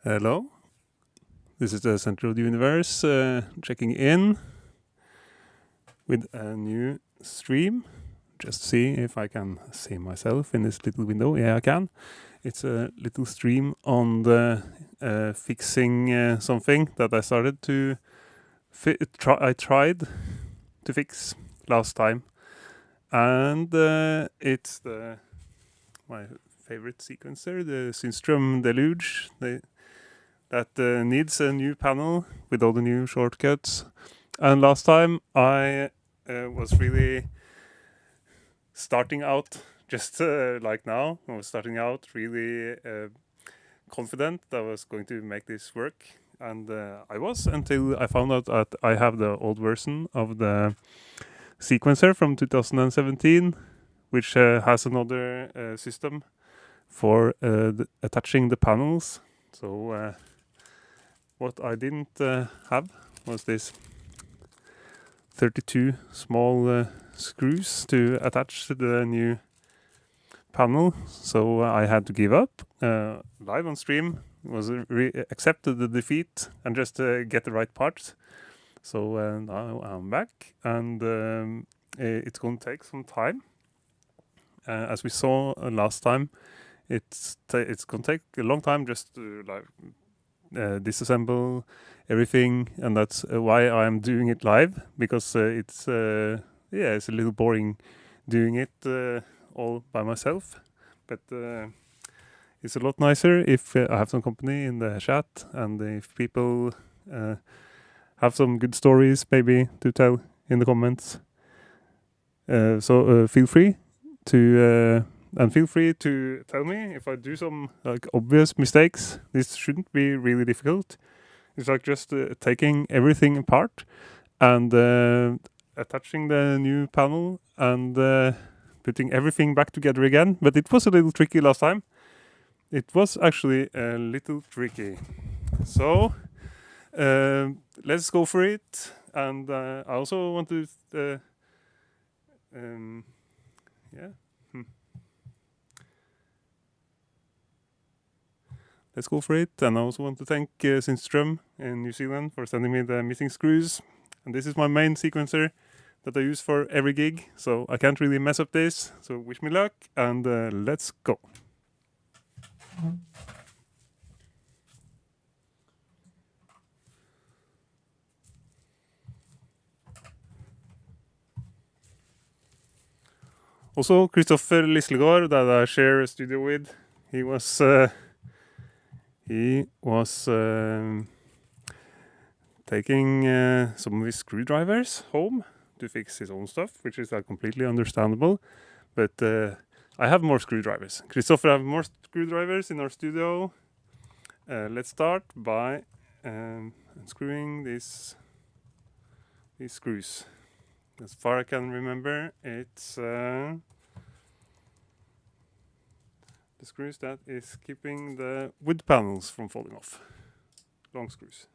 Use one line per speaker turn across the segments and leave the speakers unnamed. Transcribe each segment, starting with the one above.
Hello, this is the center of the universe, checking in with a new stream. Just see if I can see myself in this little window. Yeah, I can. It's a little stream on the fixing something that I started to I tried to fix last time, and it's my favorite sequencer, the Synthstrom Deluge. That needs a new panel with all the new shortcuts. And last time I was really starting out, just like now, I was starting out really confident that I was going to make this work. And I was, until I found out that I have the old version of the sequencer from 2017, which has another system for attaching the panels. So what I didn't have was this 32 small screws to attach to the new panel, so I had to give up. Live on stream was accepted the defeat and just get the right parts. So now I'm back, and it's going to take some time. As we saw last time, it's going to take a long time just to disassemble everything, and that's why I'm doing it live, because it's a little boring doing it all by myself, but it's a lot nicer if I have some company in the chat, and if people have some good stories maybe to tell in the comments. So feel free to and feel free to tell me if I do some obvious mistakes. This shouldn't be really difficult. It's like just taking everything apart and attaching the new panel and putting everything back together again. But it was a little tricky last time. It was actually a little tricky. So let's go for it. And I also want to let's go for it. And I also want to thank Synthstrom in New Zealand for sending me the missing screws. And this is my main sequencer that I use for every gig, so I can't really mess up this. So wish me luck, and let's go. Also, Kristoffer Lislegård, that I share a studio with, he was taking some of his screwdrivers home to fix his own stuff, which is completely understandable. But I have more screwdrivers. Kristoffer have more screwdrivers in our studio. Let's start by unscrewing these screws. As far as I can remember, it's the screws that is keeping the wood panels from falling off. Long screws.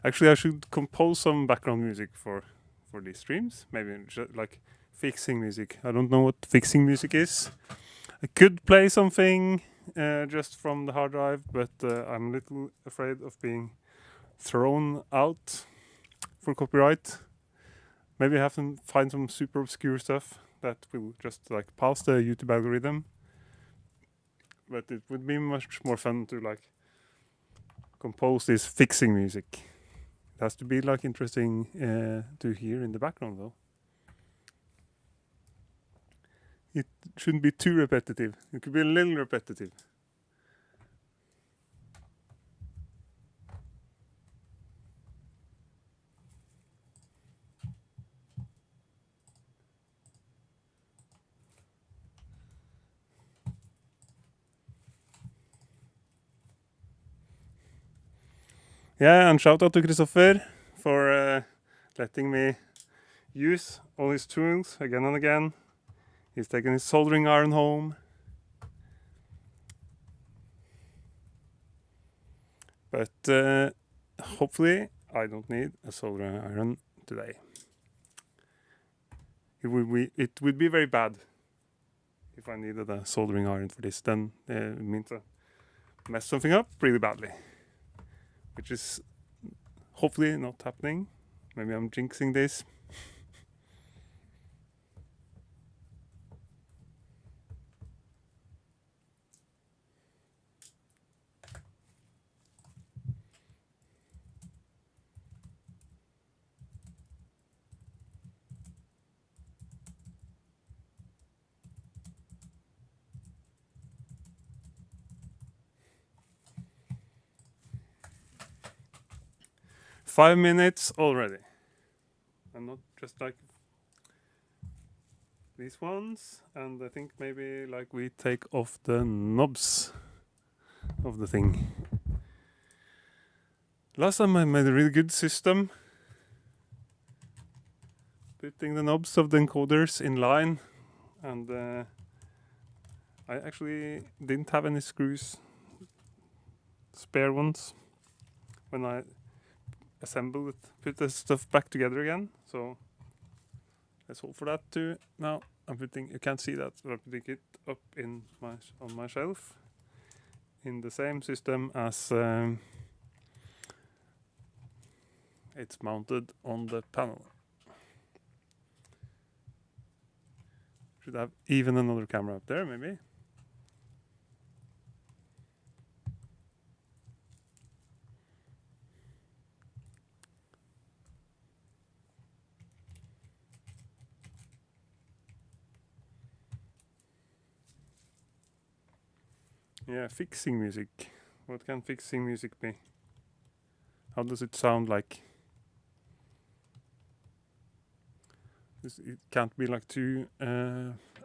Actually, I should compose some background music for these streams. Maybe just like fixing music. I don't know what fixing music is. I could play something just from the hard drive, but I'm a little afraid of being thrown out for copyright. Maybe I have to find some super obscure stuff that will just like pass the YouTube algorithm. But it would be much more fun to like compose this fixing music. It has to be like interesting to hear in the background though. It shouldn't be too repetitive. It could be a little repetitive. Yeah, and shout out to Kristoffer for letting me use all his tools again and again. He's taken his soldering iron home. But hopefully I don't need a soldering iron today. It would be very bad if I needed a soldering iron for this. Then it means I mess something up really badly, which is hopefully not happening. Maybe I'm jinxing this. Five minutes already. I'm not just like these ones, and I think maybe like we take off the knobs of the thing. Last time I made a really good system, putting the knobs of the encoders in line, and I actually didn't have any screws, spare ones, when I assembled it, put the stuff back together again. So let's hope for that too. Now I'm putting, you can't see that, but I'm putting it up in on my shelf in the same system as it's mounted on the panel. Should have even another camera up there, maybe. Yeah, fixing music. What can fixing music be? How does it sound like? It can't be like too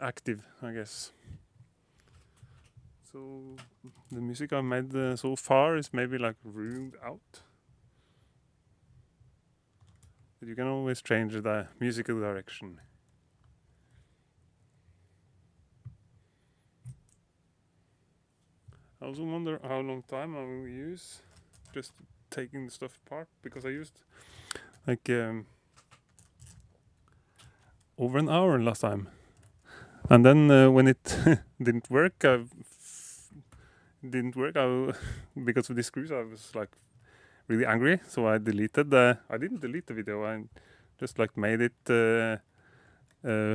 active, I guess. So the music I've made so far is maybe like roomed out. But you can always change the musical direction. I also wonder how long time I will use just taking the stuff apart, because I used like over an hour last time, and then when it didn't work, because of the screws, I was like really angry, so I deleted I didn't delete the video, I just like made it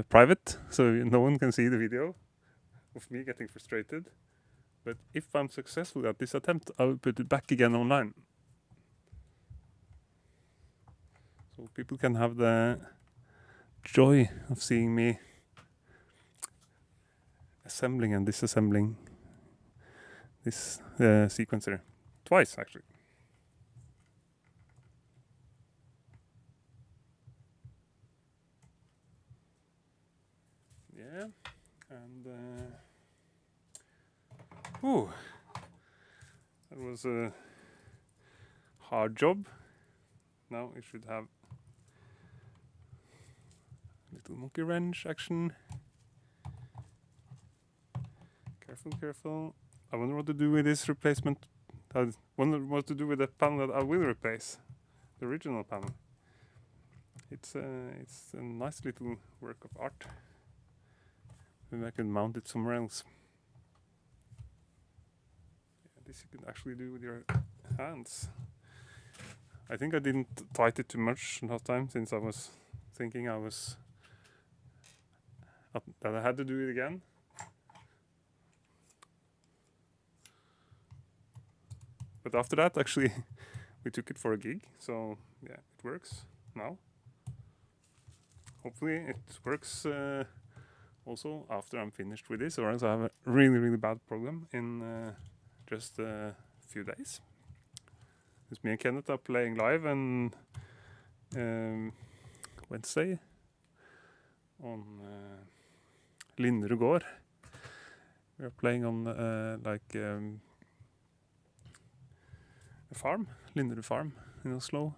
private, so no one can see the video of me getting frustrated. But if I'm successful at this attempt, I will put it back again online, so people can have the joy of seeing me assembling and disassembling this sequencer twice, actually. Yeah, and that was a hard job. Now it should have little monkey wrench action. Careful, careful. I wonder what to do with this replacement. I wonder what to do with the panel that I will replace, the original panel. It's a nice little work of art. Maybe I can mount it somewhere else. Yeah, this you can actually do with your hands. I think I didn't tighten it too much last time, since I was thinking that I had to do it again. But after that, actually, we took it for a gig, so yeah, it works now. Hopefully it works also after I'm finished with this, or else I have a really, really bad problem in just a few days. Because me and Kenneth are playing live, and Wednesday on Linderud gård. We are playing on a farm, Linderud farm in Oslo.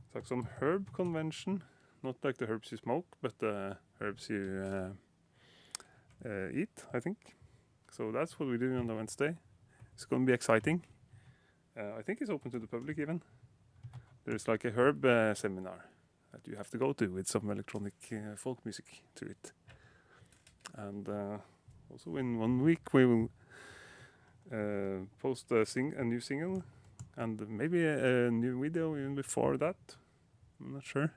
It's like some herb convention, not like the herbs you smoke, but the herbs you eat, I think. So that's what we're doing on the Wednesday. It's going to be exciting. I think it's open to the public even. There's like a herb seminar that you have to go to with some electronic folk music to it. And also in 1 week we will post a new single and maybe a new video even before that. I'm not sure.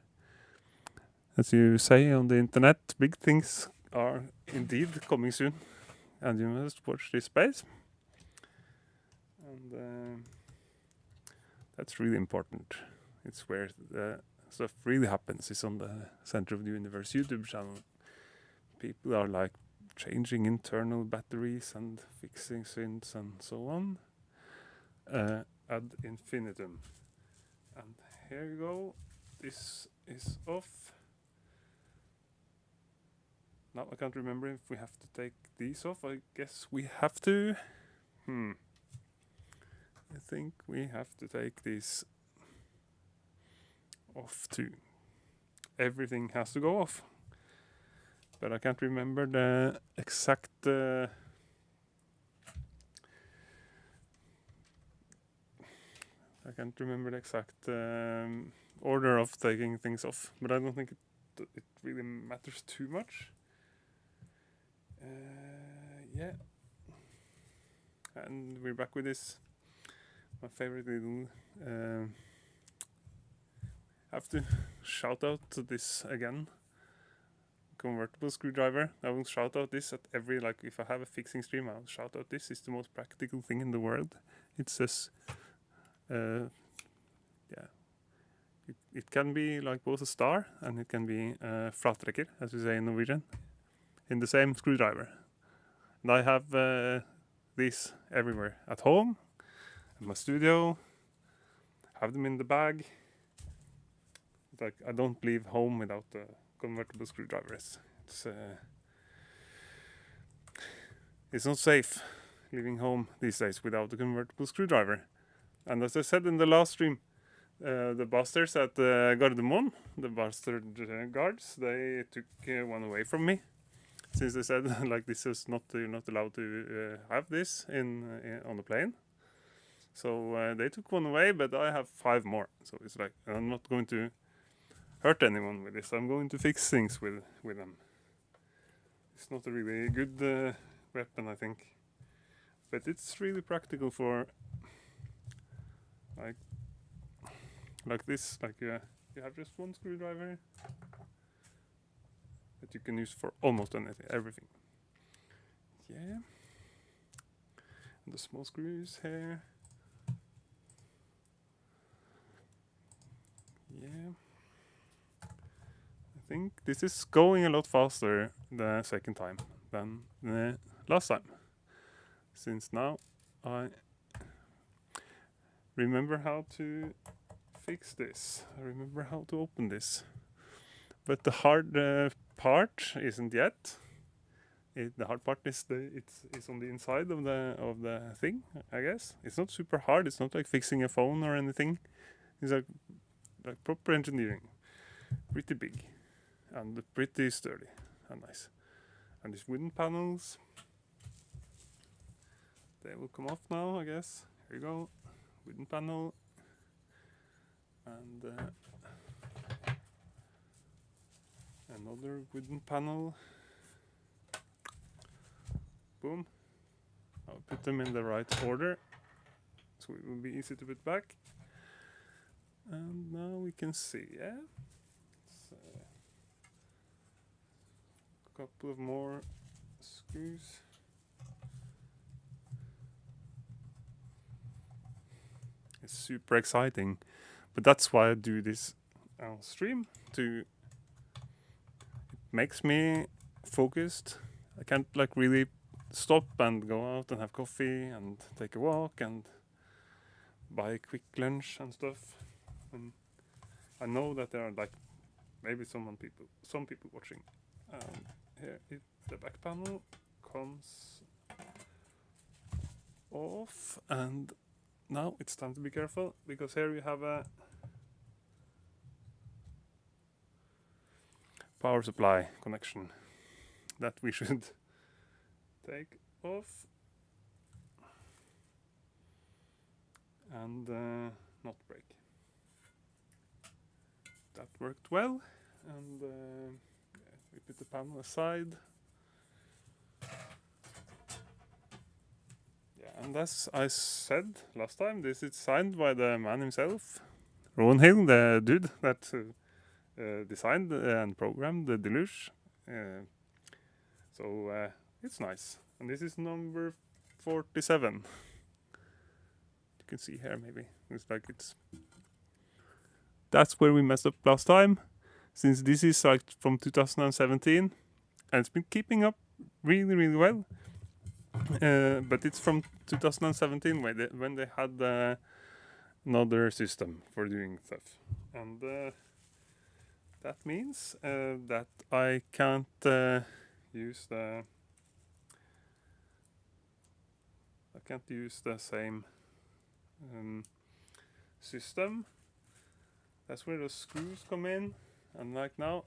As you say on the internet, big things are indeed coming soon, and you must watch this space. And that's really important. It's where the stuff really happens. It's on the Center of the Universe YouTube channel. People are like changing internal batteries and fixing synths and so on ad infinitum. And here you go. This is off. Now I can't remember if we have to take these off. I guess we have to. I think we have to take these off too. Everything has to go off. But I can't remember the exact order of taking things off. But I don't think it really matters too much. Yeah. And we're back with this. My favorite little. Have to shout out to this again. Convertible screwdriver. I will shout out this at every, like, if I have a fixing stream, I'll shout out this. It's the most practical thing in the world. It says, yeah, it can be like both a star and it can be a flattrekker, as we say in Norwegian, in the same screwdriver. And I have these everywhere, at home, in my studio, have them in the bag. Like, I don't leave home without the convertible screwdrivers. It's not safe leaving home these days without a convertible screwdriver. And as I said in the last stream, the bastards at Gardermoen, the bastard guards, they took one away from me. Since they said like this is not, you're not allowed to have this on the plane. So they took one away, but I have 5 more. So it's like, I'm not going to hurt anyone with this. I'm going to fix things with them. It's not a really good weapon, I think, but it's really practical for like this. Like you have just one screwdriver that you can use for almost anything, everything. Yeah, and the small screws here. Yeah. I think this is going a lot faster the second time than the last time, since now I remember how to fix this. I remember how to open this, but the hard part isn't yet. The hard part is it's on the inside of the thing. I guess it's not super hard. It's not like fixing a phone or anything. It's like proper engineering, pretty big. And pretty sturdy and nice. And these wooden panels, they will come off now, I guess. Here you go, wooden panel. And another wooden panel. Boom. I'll put them in the right order, so it will be easy to put back. And now we can see, yeah? Couple of more screws. It's super exciting, but that's why I do this stream. It makes me focused. I can't like really stop and go out and have coffee and take a walk and buy a quick lunch and stuff. And I know that there are like maybe some people watching. Here the back panel comes off, and now it's time to be careful, because here you have a power supply connection that we should take off and not break. That worked well, and we put the panel aside. Yeah, and as I said last time, this is signed by the man himself, Rowan Hill, the dude that designed and programmed the Deluge. So it's nice. And this is number 47. You can see here maybe. Looks like it's... That's where we messed up last time. Since this is like from 2017 and it's been keeping up really, really well. But it's from 2017 when they had another system for doing stuff. And that means that I can't use the same system. That's where the screws come in, and like now,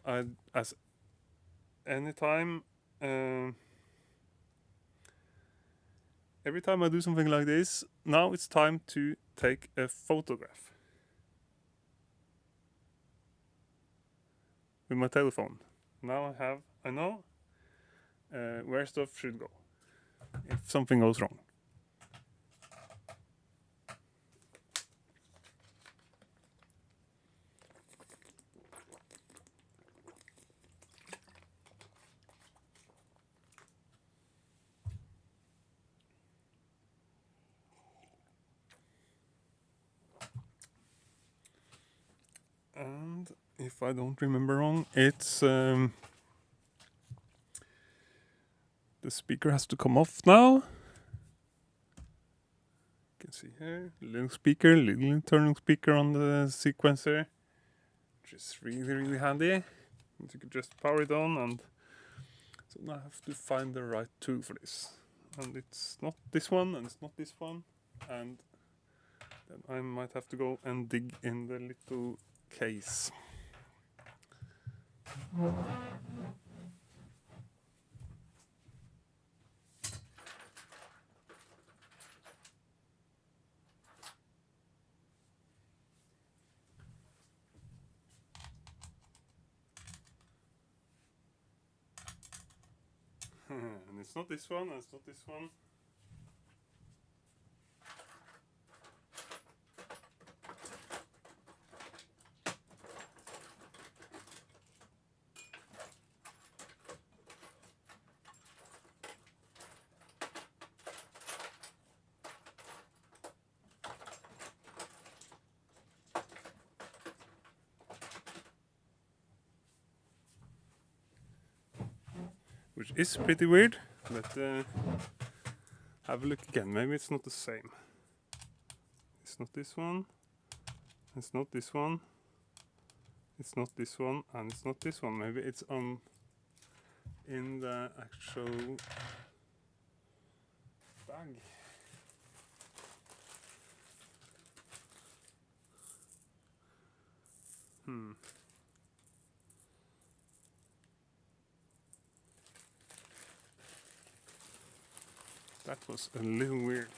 as anytime, every time I do something like this, now it's time to take a photograph with my telephone. Now I know where stuff should go if something goes wrong. And if I don't remember wrong, it's the speaker has to come off now. You can see here, little speaker, little internal speaker on the sequencer, which is really, really handy. And you can just power it on, and so now I have to find the right tool for this. And it's not this one, and it's not this one, and then I might have to go and dig in the little case. And it's not this one, and it's not this one. Which is pretty weird, but have a look again. Maybe it's not the same. It's not this one. It's not this one. It's not this one, and it's not this one. Maybe it's on in the actual bag. That was a little weird.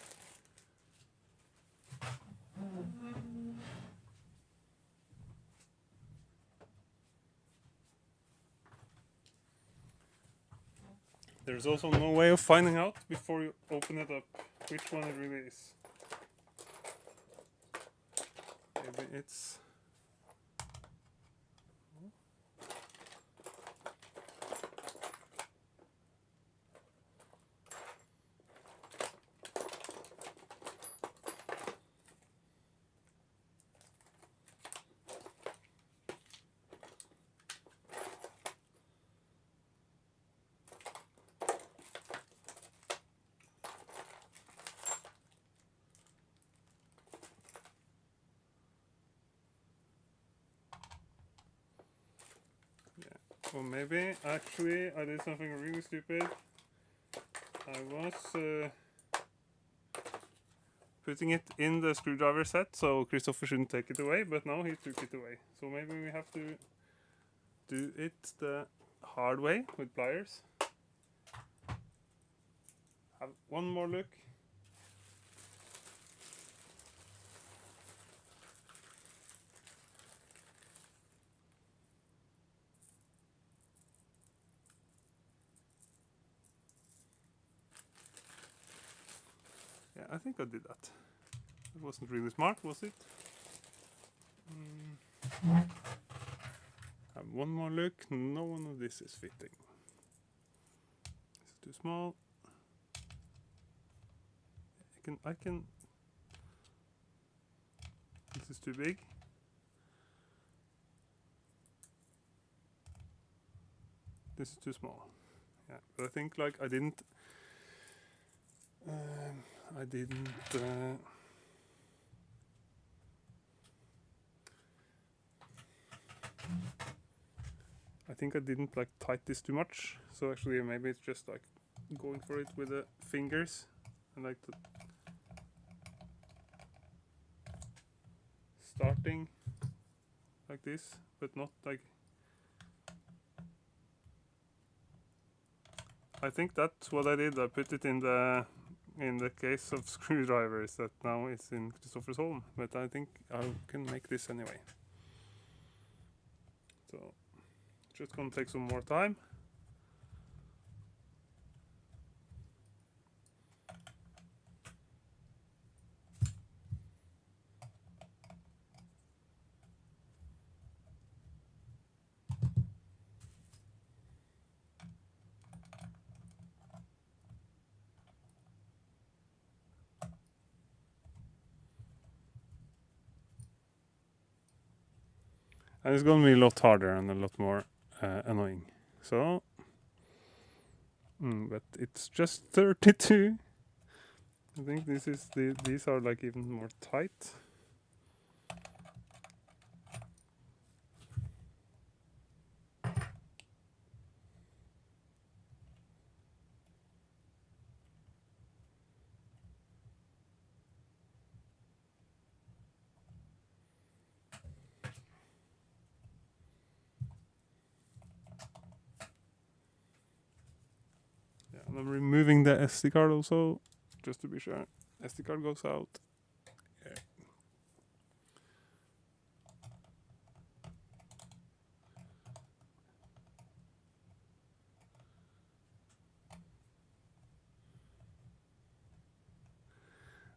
There's also no way of finding out before you open it up which one it really is. Maybe it's... Or maybe, actually, I did something really stupid. I was putting it in the screwdriver set, so Christopher shouldn't take it away, but now he took it away. So maybe we have to do it the hard way with pliers. have one more look. Yeah, I think I did that. It wasn't really smart, was it? Have one more look. No one of this is fitting. It's too small. I can. This is too big. This is too small. Yeah, but I think like I didn't. I think I didn't like tight this too much. So actually maybe it's just like going for it with the fingers and like starting like this, but not like. I think that's what I did. I put it in the case of screwdrivers that now is in Christopher's home, but I think I can make this anyway. So just gonna take some more time. And it's gonna be a lot harder and a lot more annoying. So, but it's just 32. I think this is these are like even more tight. Yeah, and I'm removing the SD card also, just to be sure. SD card goes out. Yeah.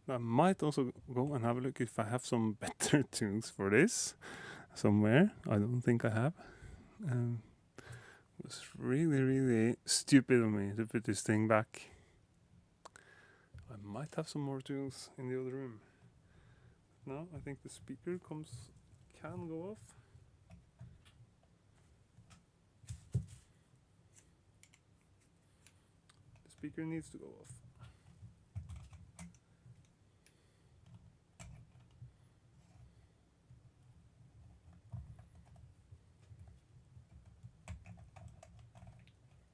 I might also go and have a look if I have some better tools for this somewhere. I don't think I have. It was really, really stupid of me to put this thing back. I might have some more tools in the other room. No, I think the speaker can go off. The speaker needs to go off.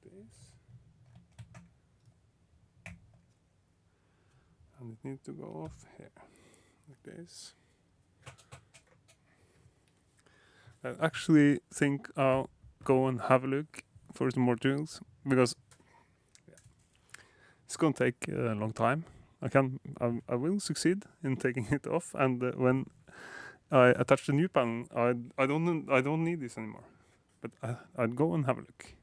This. And it needs to go off here, like this. I actually think I'll go and have a look for some more tools, because it's gonna take a long time. I will succeed in taking it off, and when I attach the new panel, I don't need this anymore. But I'd go and have a look.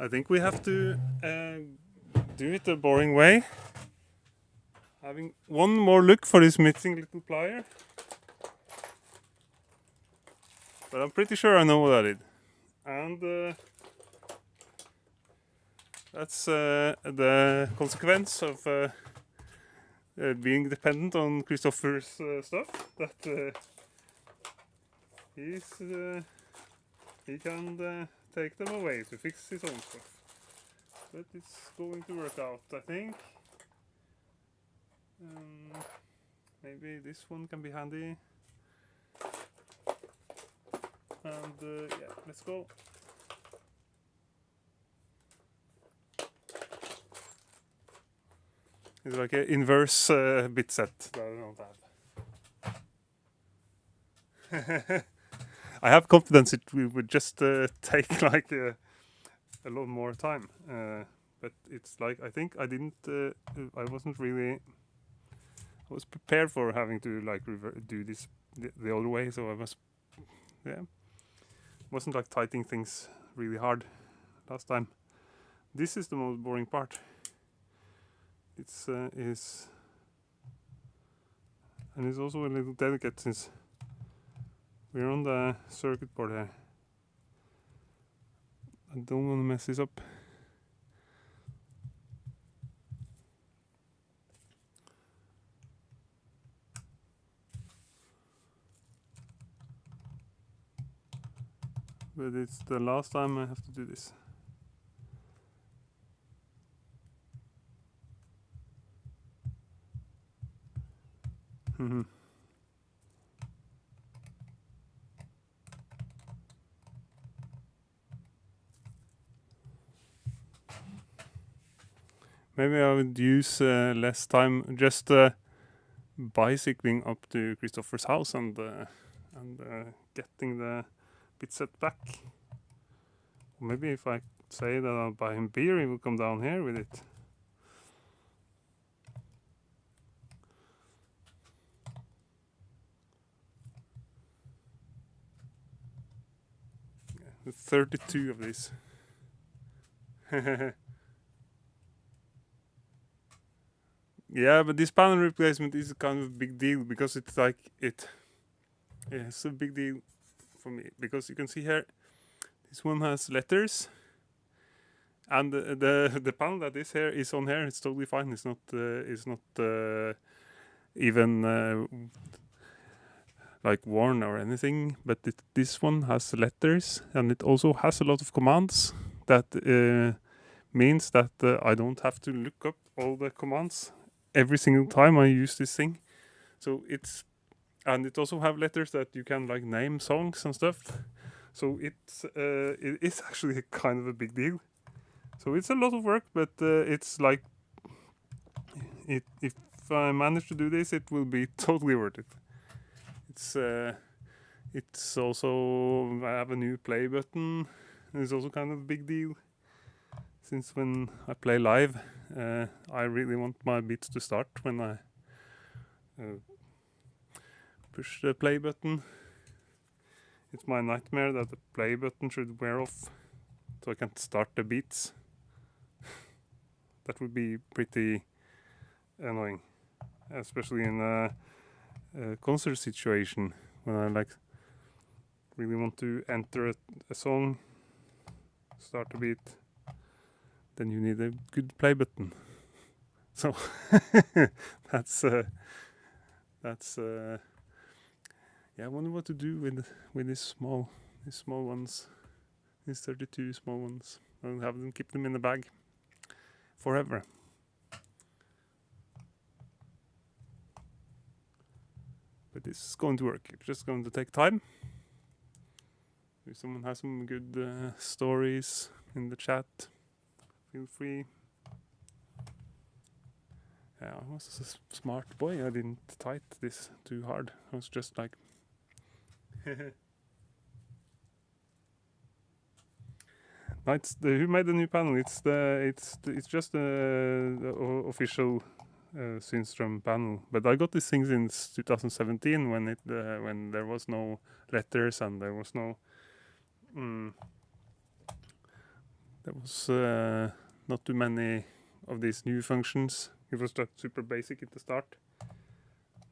I think we have to do it the boring way. Having one more look for this missing little plier. But I'm pretty sure I know what I did. And that's the consequence of being dependent on Christopher's stuff. That he can take them away to fix his own stuff. But it's going to work out, I think. Maybe this one can be handy. And yeah, let's go. It's like an inverse bit set that I don't have. I have confidence it would just take like a lot more time. But it's like, I think I didn't, I wasn't really, I was prepared for having to like do this the other way, so I was, yeah, wasn't like tightening things really hard last time. This is the most boring part. It's and it's also a little delicate since we're on the circuit board here. I don't want to mess this up. But it's the last time I have to do this. Maybe I would use less time just bicycling up to Christopher's house and getting the bit set back. Maybe if I say that I'll buy him beer, he will come down here with it. Yeah, 32 of these. Yeah, but this panel replacement is kind of a big deal because it's like it's a big deal for me because you can see here this one has letters and the panel that is here is on here. It's totally fine. It's not even like worn or anything, but this one has letters and it also has a lot of commands that means that I don't have to look up all the commands every single time I use this thing. So and it also have letters that you can like name songs and stuff. So it is actually kind of a big deal. So it's a lot of work, but it's like if I manage to do this, it will be totally worth it. It's also, I have a new play button. It's also kind of a big deal. Since when I play live, I really want my beats to start when I push the play button. It's my nightmare that the play button should wear off so I can start the beats. That would be pretty annoying, especially in a concert situation when I like really want to enter a song, start a beat. Then you need a good play button. So that's yeah. I wonder what to do with these small ones, these 32 small ones. I'll have them, keep them in the bag forever. But this is going to work. It's just going to take time. If someone has some good stories in the chat, feel free. Yeah, I was a smart boy. I didn't tight this too hard. I was just like no, who made the new panel? It's just the official Synthstrom panel. But I got these things in 2017 when there was no letters and there was no There was not too many of these new functions. It was just super basic at the start.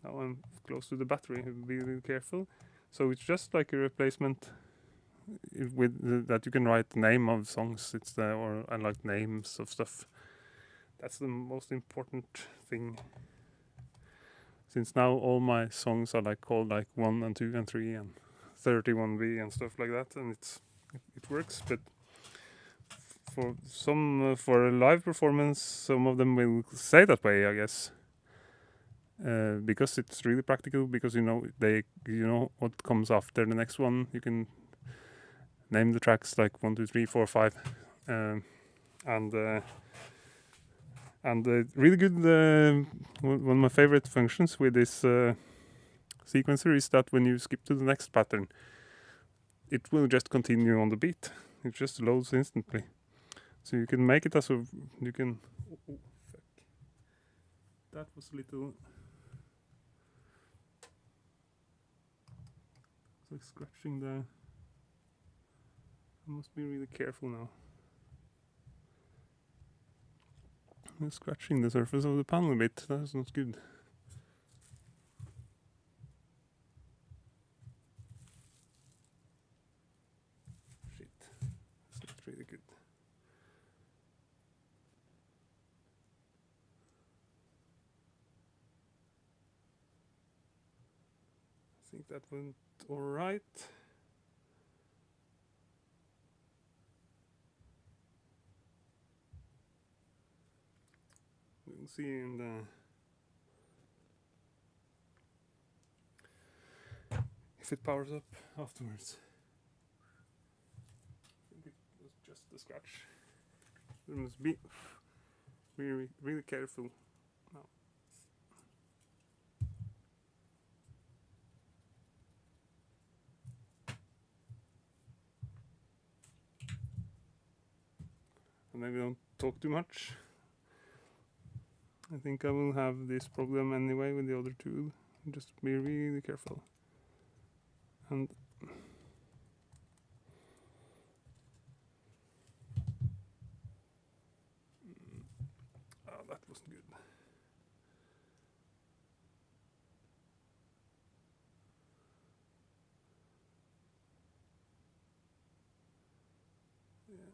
Now I'm close to the battery, be really careful. So it's just like a replacement with that you can write the name of songs. It's or I like names of stuff. That's the most important thing. Since now all my songs are like called like 1 and 2 and 3 and 31B and stuff like that, and it works. But for some for a live performance, some of them will say that way, I guess. Because it's really practical, because you know what comes after the next one. You can name the tracks like 1, 2, 3, 4, 5, and really good. One of my favorite functions with this sequencer is that when you skip to the next pattern, it will just continue on the beat. It just loads instantly. So you can make it as a you can. Oh, fuck. That was a little. It's like scratching the. I must be really careful now. I'm scratching the surface of the panel a bit. That's not good. Shit. That's not really good. I think that went alright. We'll see in the if it powers up afterwards. I think it was just a scratch. We must be really careful now. And maybe don't talk too much. I think I will have this problem anyway with the other tool. Just be really careful. And oh, that wasn't good. Yeah.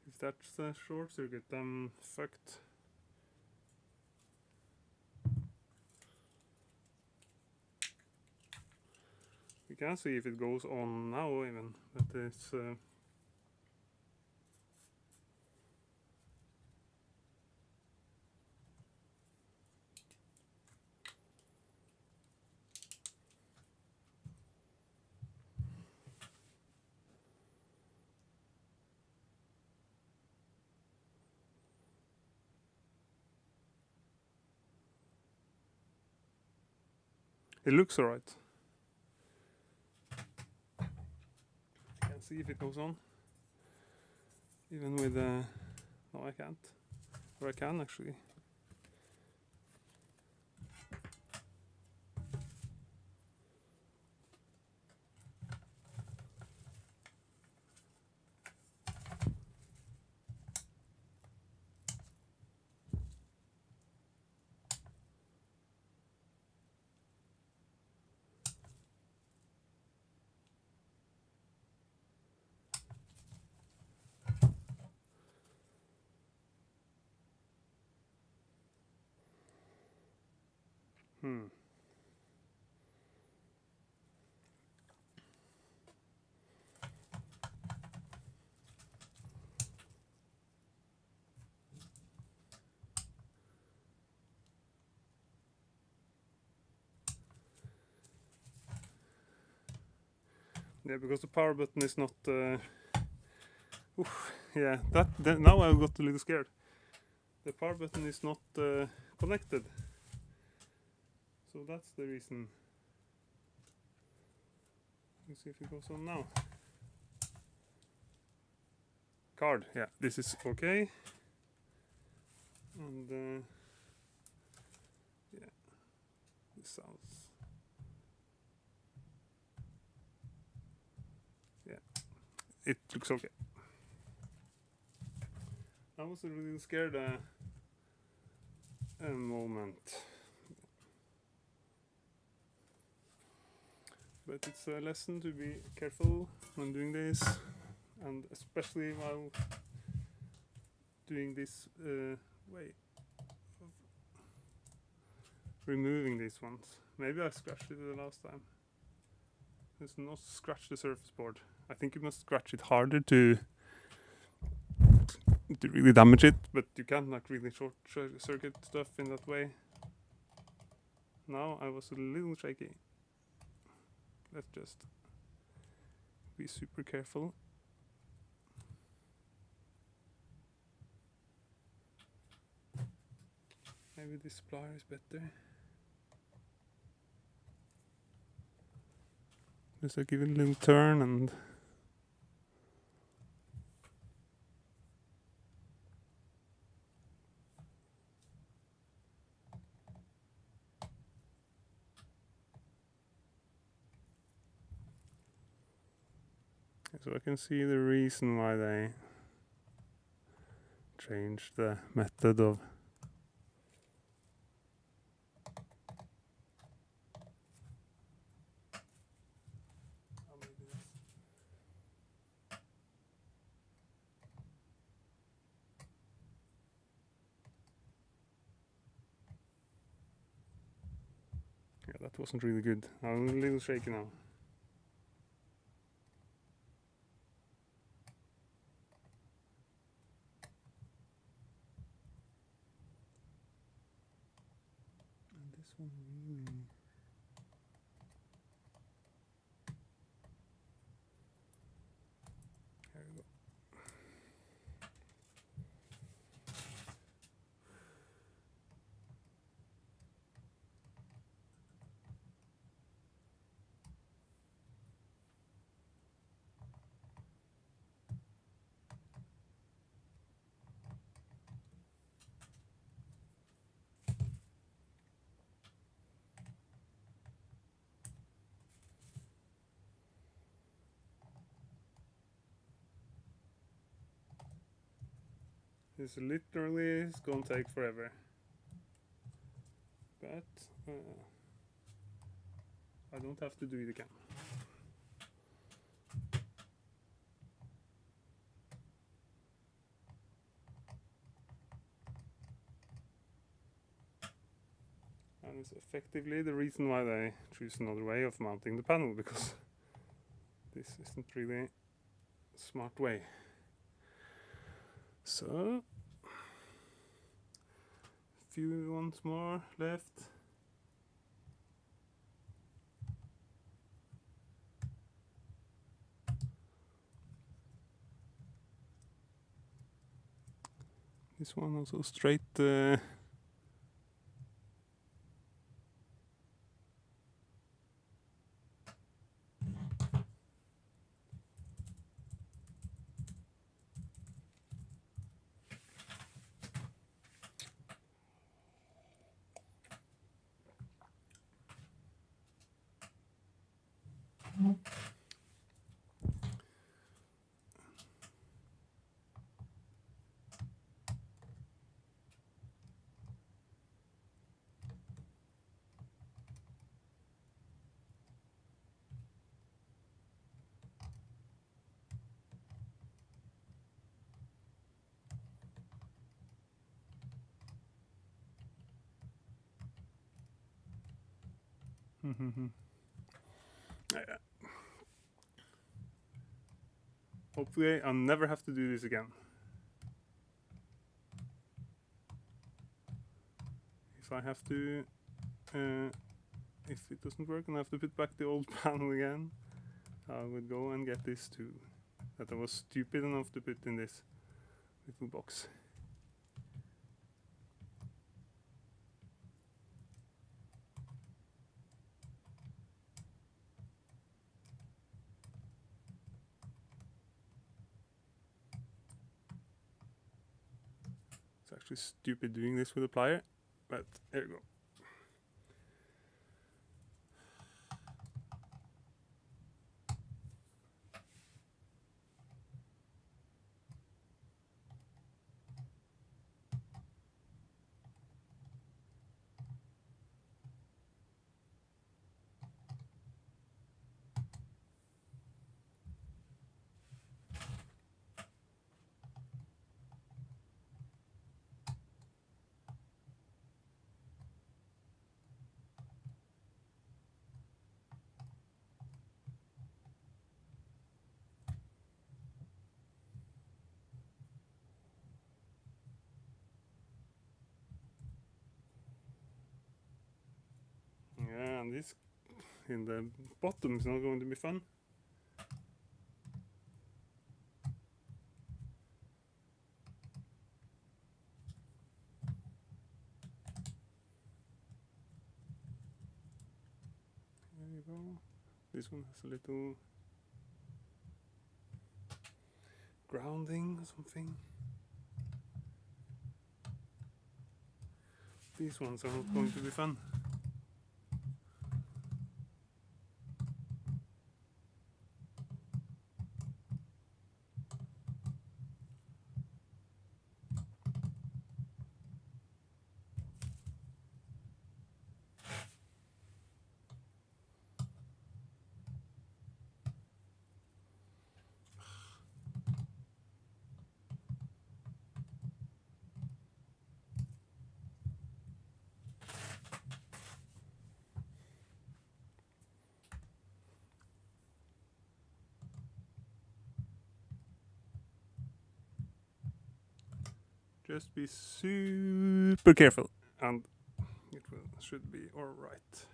If that's a short circuit, I'm fucked. We can see if it goes on now even, but it's it looks alright. I can see if it goes on. Even with no, I can't. Or I can actually. Yeah, because the power button is not. Yeah, now I got a little scared. The power button is not connected. So that's the reason. Let's see if it goes on now. Card, yeah, this is okay. And yeah, this sounds it looks okay. I was really scared a moment. But it's a lesson to be careful when doing this, and especially while doing this way of removing these ones. Maybe I scratched it the last time. Let's not scratch the surface board. I think you must scratch it harder to really damage it, but you can't like really short circuit stuff in that way. Now I was a little shaky. Let's just be super careful. Maybe this plier is better. Just like give it a little turn and so I can see the reason why they changed the method of yeah, that wasn't really good. I'm a little shaky now. And this one really... There we go. This literally is gonna take forever, but I don't have to do it again. And it's effectively the reason why they choose another way of mounting the panel, because this isn't really a smart way. So, a few ones more left. This one also straight. Hopefully I'll never have to do this again. If I have to, if it doesn't work and I have to put back the old panel again, I would go and get this too. That I was stupid enough to put in this little box. It's actually stupid doing this with a plier, but there you go. this in the bottom is not going to be fun. There you go. This one has a little grounding or something. These ones are not going to be fun. Just be super careful and it should be alright.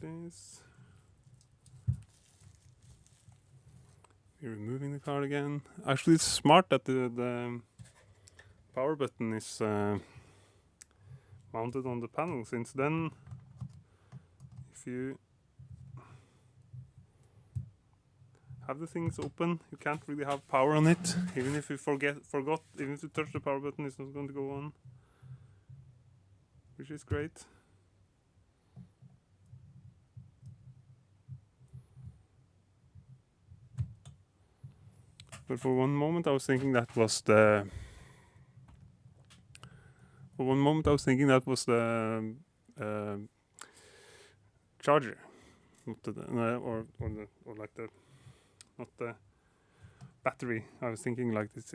This. We're removing the card again. Actually, it's smart that the power button is mounted on the panel, since then if you have the things open, you can't really have power on it. Even if you forgot, even if you touch the power button, it's not going to go on, which is great. But for one moment I was thinking that was the charger, not the not the battery. I was thinking like it's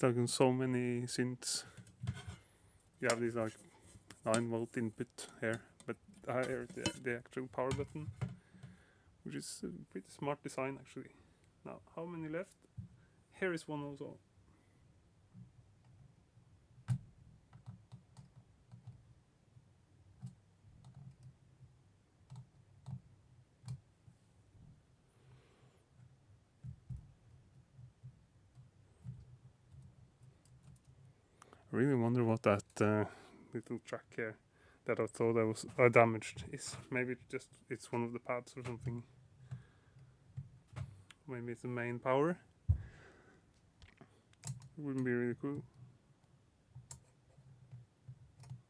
like in so many synths you have this like 9-volt input here, but here the actual power button, which is a pretty smart design actually. Now, how many left? Here is one also. I really wonder what that little track here that I thought I was damaged is. Maybe it's one of the pads or something. Maybe it's the main power. It wouldn't be really cool.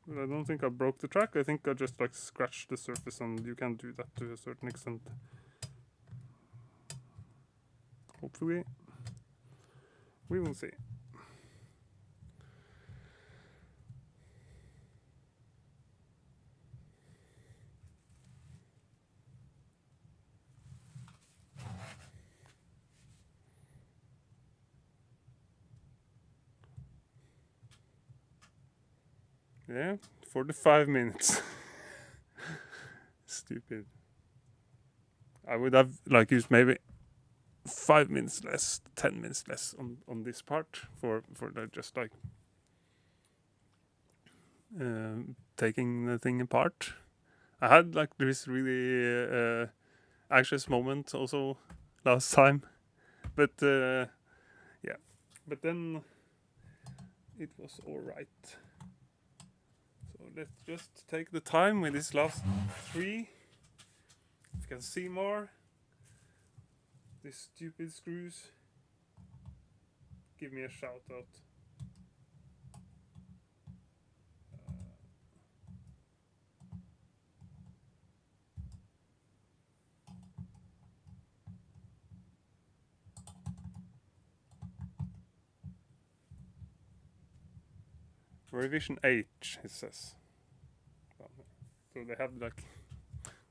But I don't think I broke the track. I think I just like scratched the surface, and you can do that to a certain extent. Hopefully. We will see. Yeah, 45 minutes. Stupid. I would have like used maybe 5 minutes less, 10 minutes less on this part for the just like taking the thing apart. I had like this really anxious moment also last time, but yeah, but then it was all right. So let's just take the time with this last 3. If you can see more, these stupid screws, give me a shout out. Revision H, it says. So they have like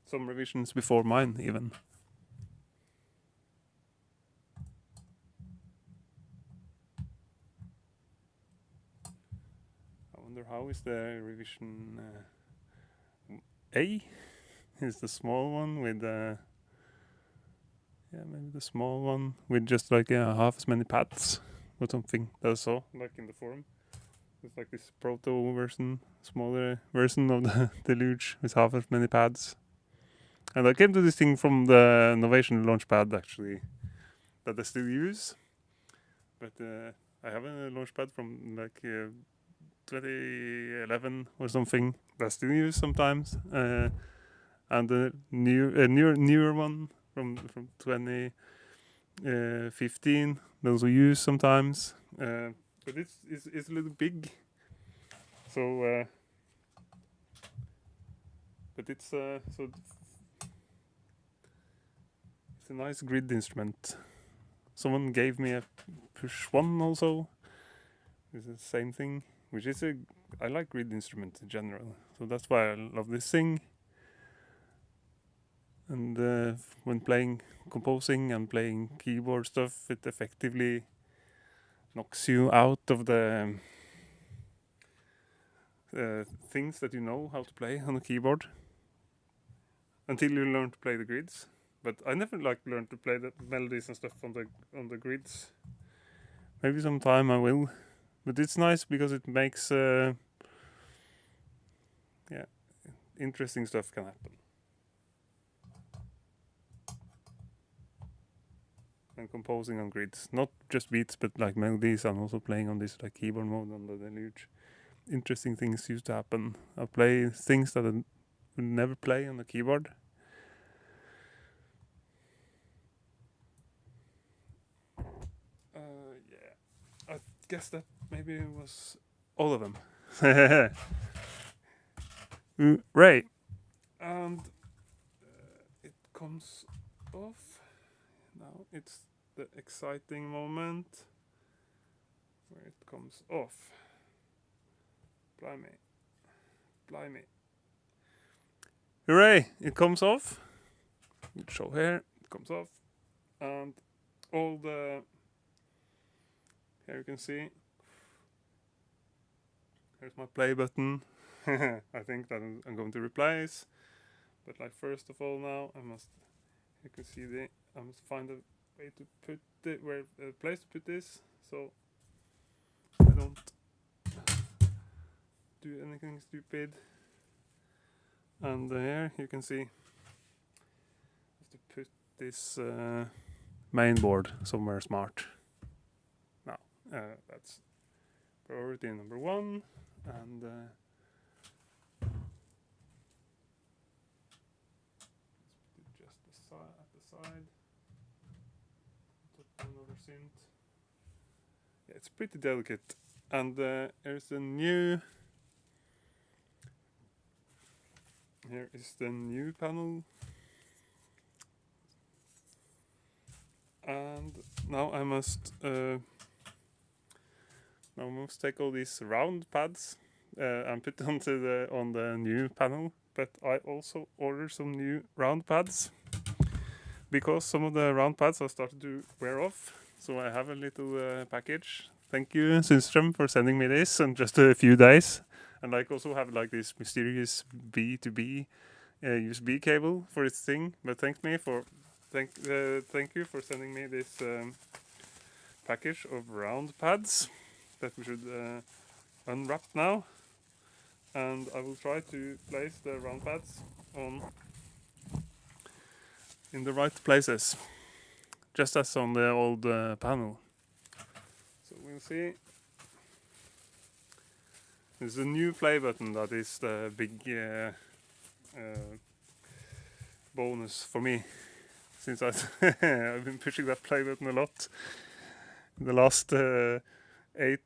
some revisions before mine even. wonder how is the revision A? Is the small one with yeah, maybe the small one with just like half as many pads or something that I saw like in the forum. It's like this proto version, smaller version of the Deluge with half as many pads. And I came to this thing from the Innovation Launchpad actually that I still use. But I have a Launchpad from like 2011 or something that I still use sometimes. And the newer one from 2015 that also use sometimes. But it's a little big. So but it's so it's a nice grid instrument. Someone gave me a push one also. It's the same thing, which is I like grid instruments in general, so that's why I love this thing. And when composing and playing keyboard stuff, it effectively knocks you out of the things that you know how to play on a keyboard until you learn to play the grids. But I never learned to play the melodies and stuff on the grids. Maybe sometime I will. But it's nice because it makes interesting stuff can happen. And composing on grids, not just beats but like melodies, and also playing on this like keyboard mode on the Deluge. Interesting things used to happen. I play things that I would never play on the keyboard. Yeah, I guess that maybe it was all of them. Right, and it comes off. Now it's the exciting moment where it comes off. Blimey. Hooray! It comes off. We'll show here. It comes off, and all the here you can see. Here's my play button. I think that I'm going to replace, but like first of all now I must. You can see I must find a way to put it a place to put this, so I don't do anything stupid. And here you can see I have to put this main board somewhere smart. Now that's priority number one, and just at the side. Put another synth. Yeah, it's pretty delicate, and there's a new. Here is the new panel, and now I must take all these round pads and put them on the new panel. But I also ordered some new round pads because some of the round pads are starting to wear off. So I have a little package. Thank you, Synthstrom, for sending me this in just a few days. And like also have like this mysterious B2B USB cable for its thing. But thank you for sending me this package of round pads that we should unwrap now. And I will try to place the round pads in the right places, just as on the old panel. So we'll see. There's a new play button that is the big bonus for me, since I've been pushing that play button a lot. In the last 8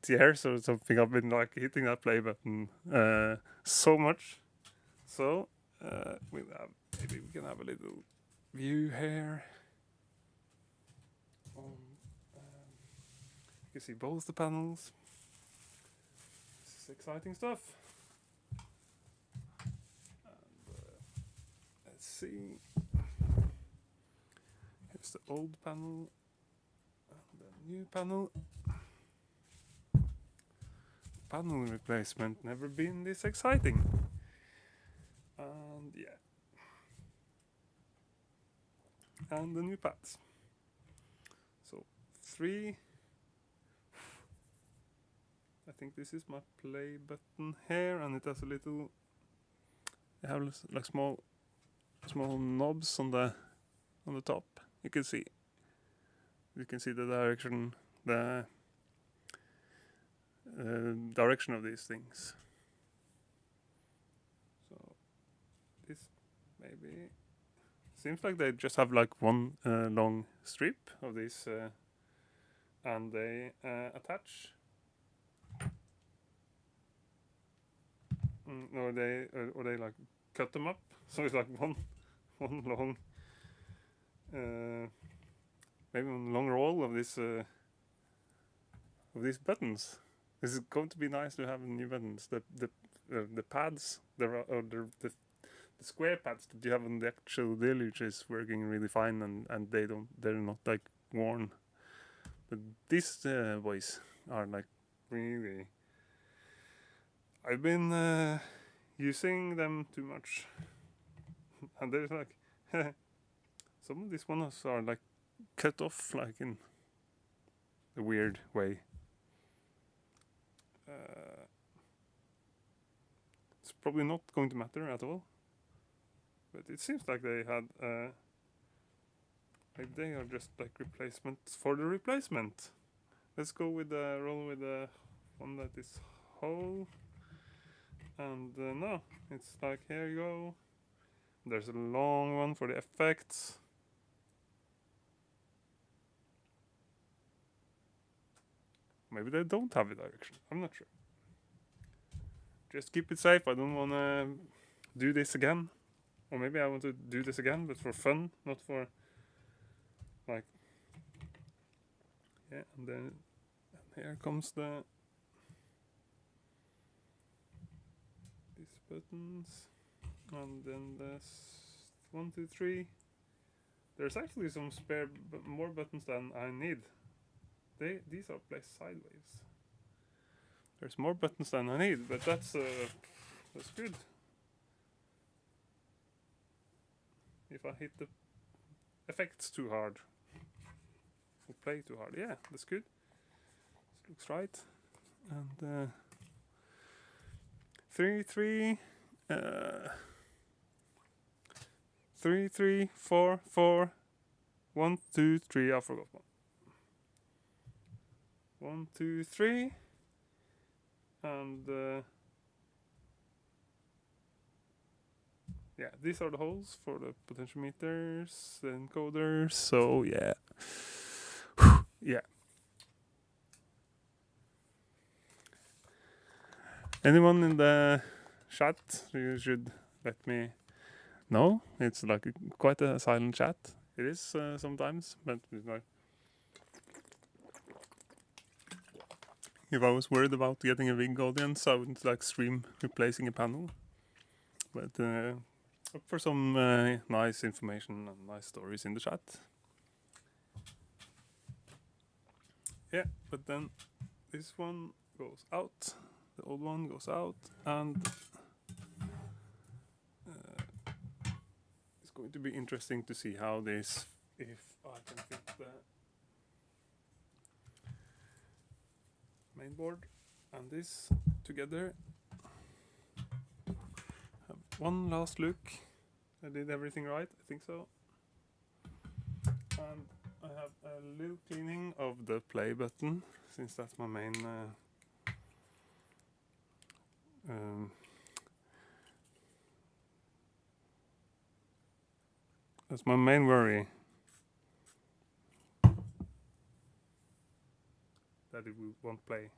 years or something, I've been like hitting that play button so much. So maybe we can have a little view here. You can see both the panels. This is exciting stuff. And, let's see. Here's the old panel and the new panel. panel replacement never been this exciting. And yeah. And the new pads. So 3. I think this is my play button here, and it has a little. They have like small knobs on the top. You can see the direction, the direction of these things. So this maybe seems like they just have like one long strip of this, and they attach. Or they like cut them up, so it's like one long, maybe one long roll of this of these buttons. This is going to be nice to have new buttons. The pads, the square pads that you have on the actual Deluge is working really fine, and they're not like worn. But these boys are like really. I've been using them too much, and there's like some of these ones are like cut off like in a weird way. It's probably not going to matter at all, but it seems like they had like they are just like replacements for the replacement. Let's go with the roll with the one that is whole. And no, it's like, here you go. There's a long one for the effects. Maybe they don't have a direction. I'm not sure. Just keep it safe. I don't want to do this again. Or maybe I want to do this again, but for fun, not for like. Yeah, and then here comes the. Buttons, and then there's 1, 2, 3. There's actually some spare more buttons than I need. These are placed sideways. There's more buttons than I need, but that's good. If I hit the effects too hard or play too hard, yeah, that's good. This looks right, and. 3, 3, 3, 3, 4, 4, 1, 2, 3. I forgot one. 1, 2, 3, and yeah, these are the holes for the potentiometers, the encoders. So yeah, yeah. Anyone in the chat, you should let me know. It's like quite a silent chat. It is sometimes, but it's like if I was worried about getting a big audience, I wouldn't like stream replacing a panel. But look for some nice information and nice stories in the chat. Yeah, but then this one goes out. The old one goes out, and it's going to be interesting to see how this, if I can fit the main board and this together. Have one last look. I did everything right, I think so. And I have a little cleaning of the play button, since that's my main that's my main worry. That it won't play.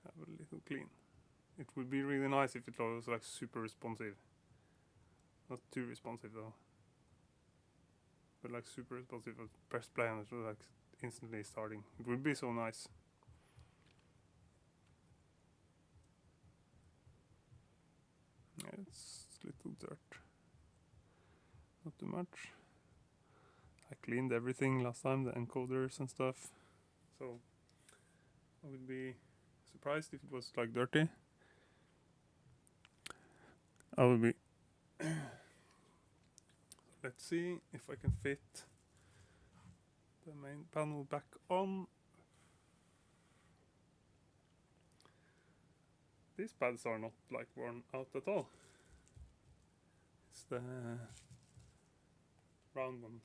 Have a little clean. It would be really nice if it was like super responsive. Not too responsive though. But like super responsive. Press play and it was like instantly starting. It would be so nice. Yeah, it's little dirt. Not too much. I cleaned everything last time, the encoders and stuff. So I would be surprised if it was like dirty. I would be. Let's see if I can fit the main panel back on. These pads are not like worn out at all. It's the round ones.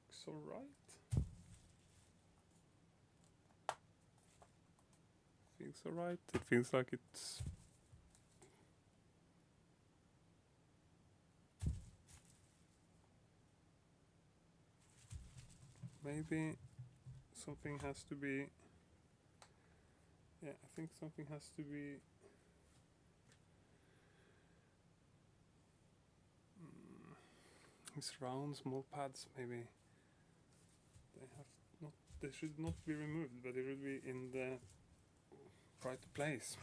This looks alright. Feels alright. It feels like it's maybe something has to be. Yeah, I think something has to be. These round small pads, maybe they have not. They should not be removed, but they should be in the right place.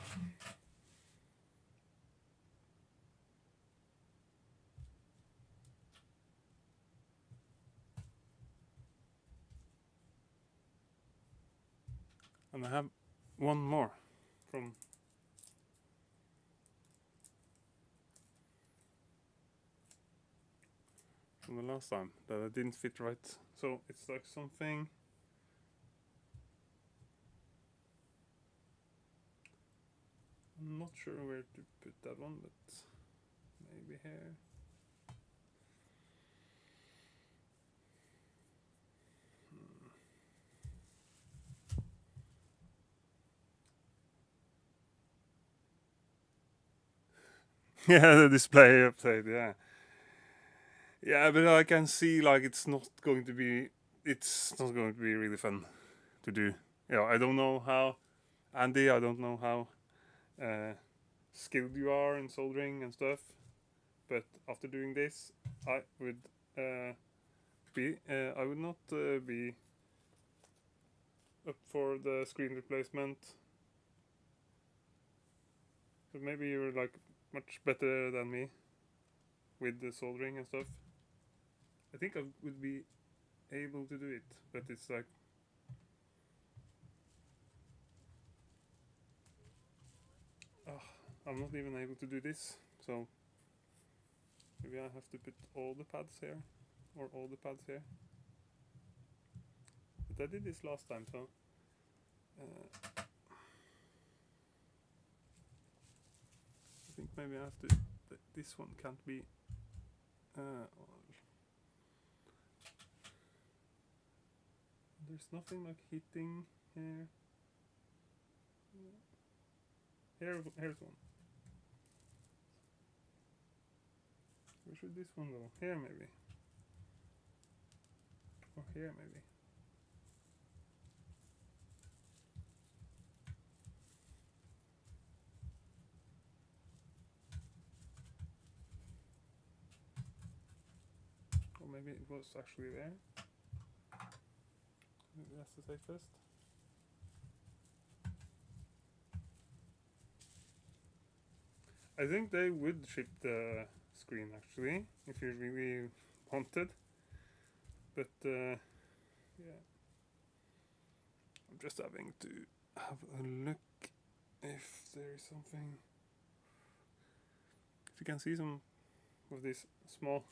And I have one more from the last time that I didn't fit right. So it's like something. I'm not sure where to put that one, but maybe here. Yeah, the display update, yeah. Yeah, but I can see like it's not going to be really fun to do. Yeah, I don't know how, Andy, I don't know how skilled you are in soldering and stuff, but after doing this, I would I would not be up for the screen replacement. But maybe you're like much better than me with the soldering and stuff. I think I would be able to do it, but it's like I'm not even able to do this, so maybe I have to put all the pads here, or all the pads here. But I did this last time, so I think maybe I have to. This one can't be. There's nothing like hitting here. Here's one. Where should this one go? Here maybe. Or here maybe. Or maybe it was actually there. Maybe that's the safest. I think they would ship the screen actually, if you really wanted. But yeah, I'm just having to have a look if there is something. If you can see some of these small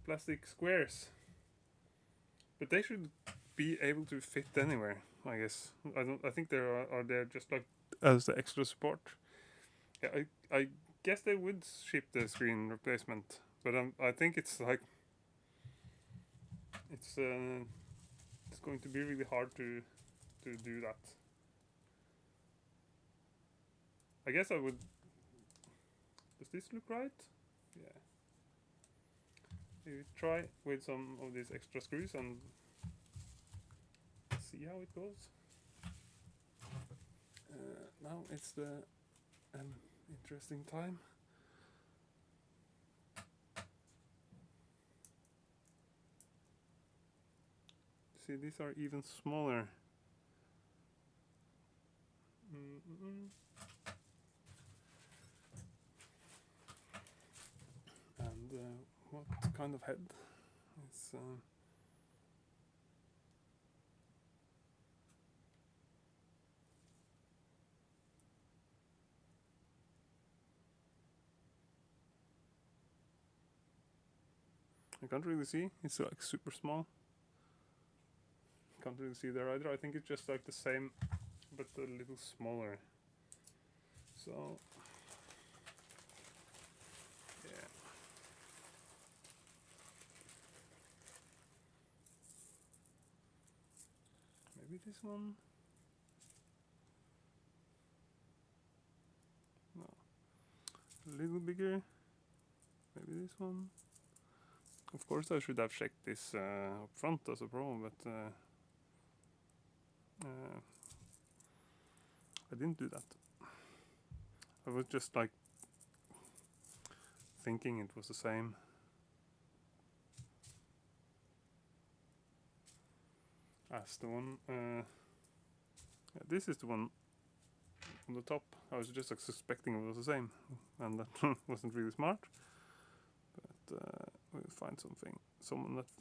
plastic squares, but they should be able to fit anywhere, I guess. I think there are there just like as the extra support. Yeah, I guess they would ship the screen replacement, but I think it's like it's going to be really hard to do that. I guess I would. Does this look right? Yeah. You try with some of these extra screws and see how it goes. Now it's the interesting time. See, these are even smaller. kind of head. It's I can't really see. It's like super small. Can't really see there either. I think it's just like the same, but a little smaller. So yeah. Maybe this one. No. A little bigger. Maybe this one. Of course, I should have checked this up front as a pro, but I didn't do that. I was just like thinking it was the same. As the one. Yeah, this is the one on the top. I was just like suspecting it was the same, and that wasn't really smart. But we'll find something,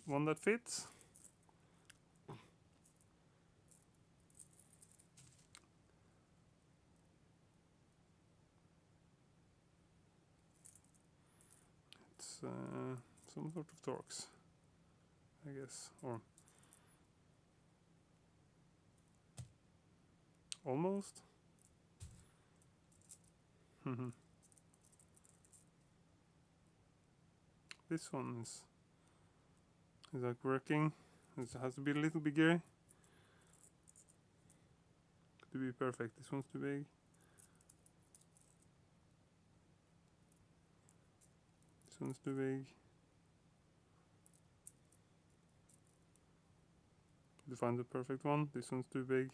one that fits. It's some sort of Torx, I guess, or almost. This one is like working. It has to be a little bigger to be perfect. This one's too big. This one's too big. To find the perfect one, this one's too big.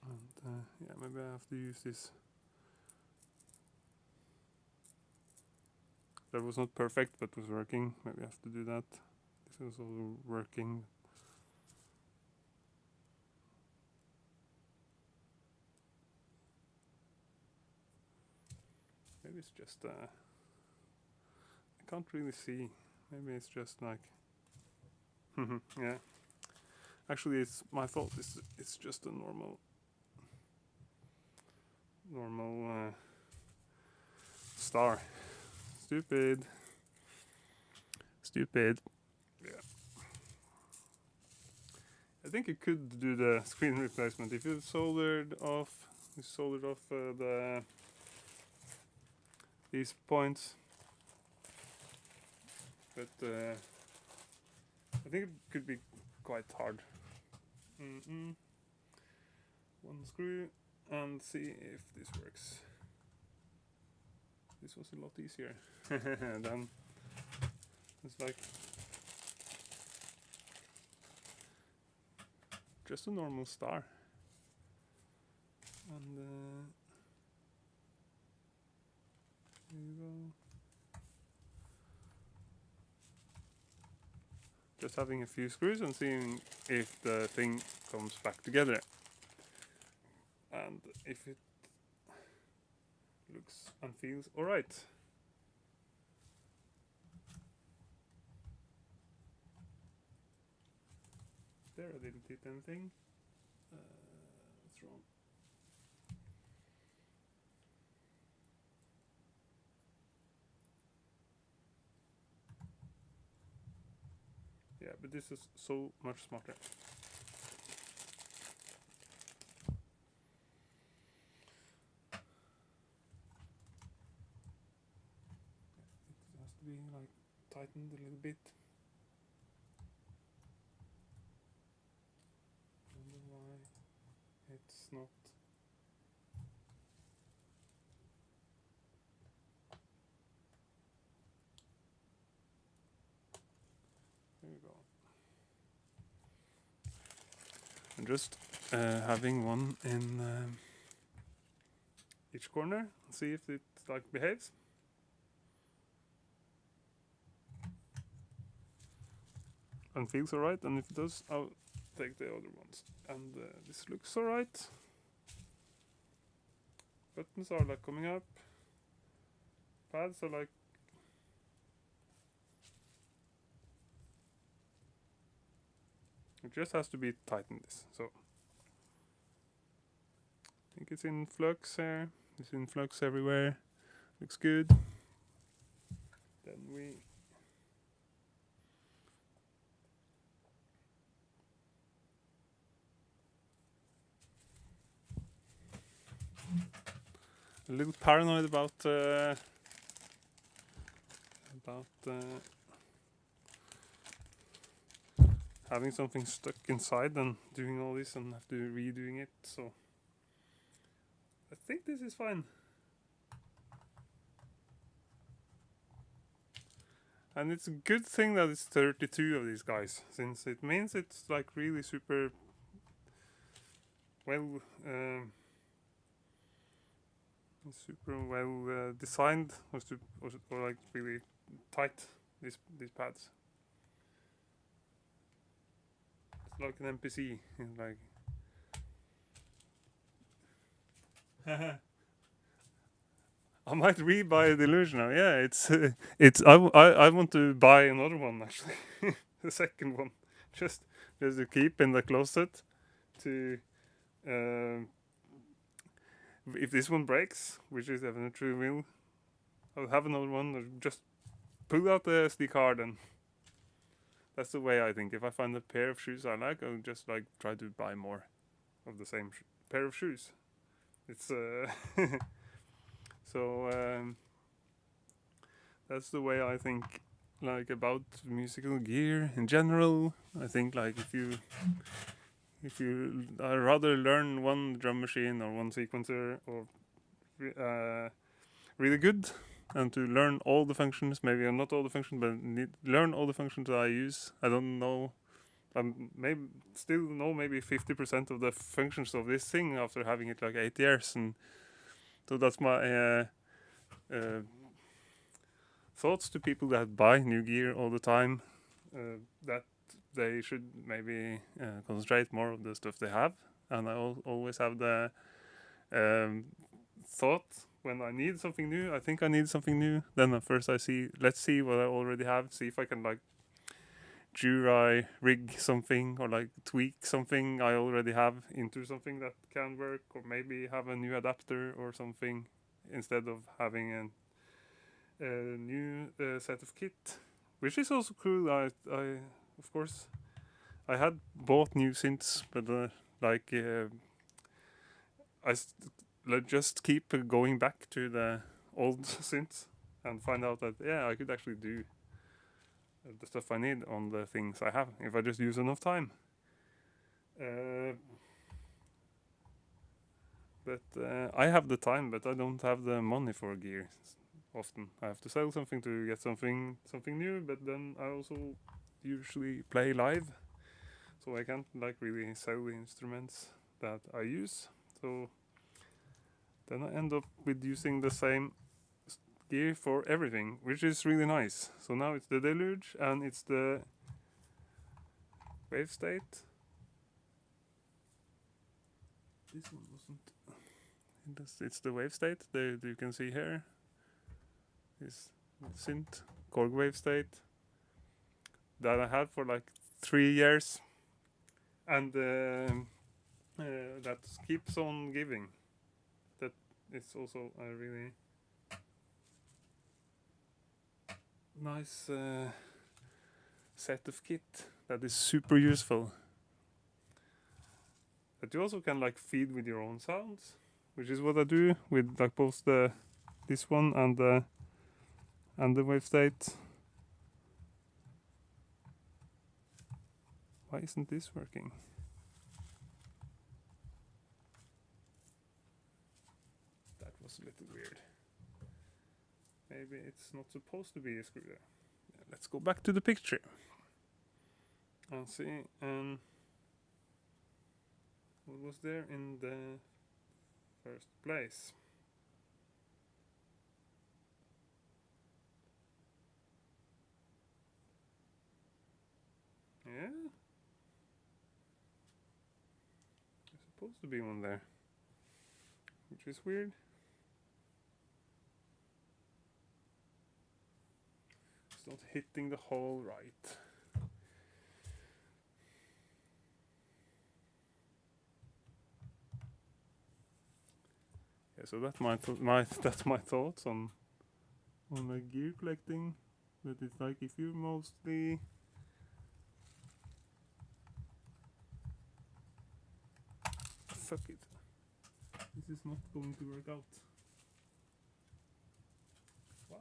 And yeah, maybe I have to use this. That was not perfect, but was working. Maybe I have to do that. This was also working. Maybe it's just I can't really see. Maybe it's just like yeah. Actually, it's my fault. It's just a normal star. Stupid. Yeah. I think you could do the screen replacement if you soldered off. These points. But I think it could be quite hard. One screw and see if this works. This was a lot easier than it's like just a normal star. And here you go. Just having a few screws and seeing if the thing comes back together. And if it looks and feels alright. There, I didn't hit anything. What's wrong? Yeah, but this is so much smarter. It has to be like tightened a little bit. I don't know why it's not. There we go. I'm just having one in each corner, see if it like behaves. And feels alright, and if it does, I'll take the other ones. And this looks alright. Buttons are like coming up. pads are like it just has to be tightened this. So I think it's in flux here. It's in flux everywhere. Looks good. Then we a little paranoid about having something stuck inside and doing all this and have to redoing it. So I think this is fine. And it's a good thing that it's 32 of these guys, since it means it's like really super well designed, or like really tight, these pads. It's like an NPC, it's like I might rebuy Deluge now. Yeah, it's I want to buy another one actually, the second one, just to keep in the closet. To if this one breaks, which is definitely will, I'll have another one. Or just pull out the SD card, and that's the way I think. If I find a pair of shoes I like, I'll just like try to buy more of the same pair of shoes. It's so that's the way I think, like, about musical gear in general. I think like if you I'd rather learn one drum machine or one sequencer or really good, and to learn all the functions, maybe not all the functions, but learn all the functions that I use. I don't know, maybe still know maybe 50% of the functions of this thing after having it like 8 years, and so that's my thoughts to people that buy new gear all the time, that they should maybe concentrate more on the stuff they have. And I always have the thought, when I need something new, I think I need something new, then at first let's see what I already have, see if I can like Jurai rig something or like tweak something I already have into something that can work, or maybe have a new adapter or something, instead of having a new set of kit, which is also cool. I of course I had bought new synths, but I just keep going back to the old synths and find out that I could actually do the stuff I need on the things I have if I just use enough time. But I have the time, but I don't have the money for gear. Often I have to sell something to get something new, but then I also usually play live, so I can't like really sell the instruments that I use. So then I end up with using the same gear for everything, which is really nice. So now it's the Deluge and it's the Wave State. This one wasn't. It's the Wave State that you can see here. Is synth Korg Wave State that I had for like 3 years, and that keeps on giving. That is also a really nice set of kit that is super useful. That you also can like feed with your own sounds, which is what I do with like both this one and the Wave State. Why isn't this working? That was a little weird. Maybe it's not supposed to be a screw there. Yeah, let's go back to the picture and see what was there in the first place. Yeah, there's supposed to be one there, which is weird. not hitting the hole right. Yeah, so that's my thoughts on the gear collecting. But it's like if you mostly fuck it. This is not going to work out. Why?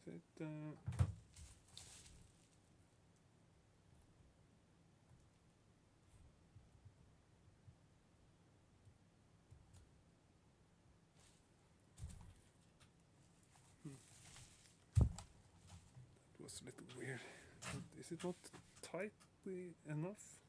Is it That was a little weird. Is it not tightly enough?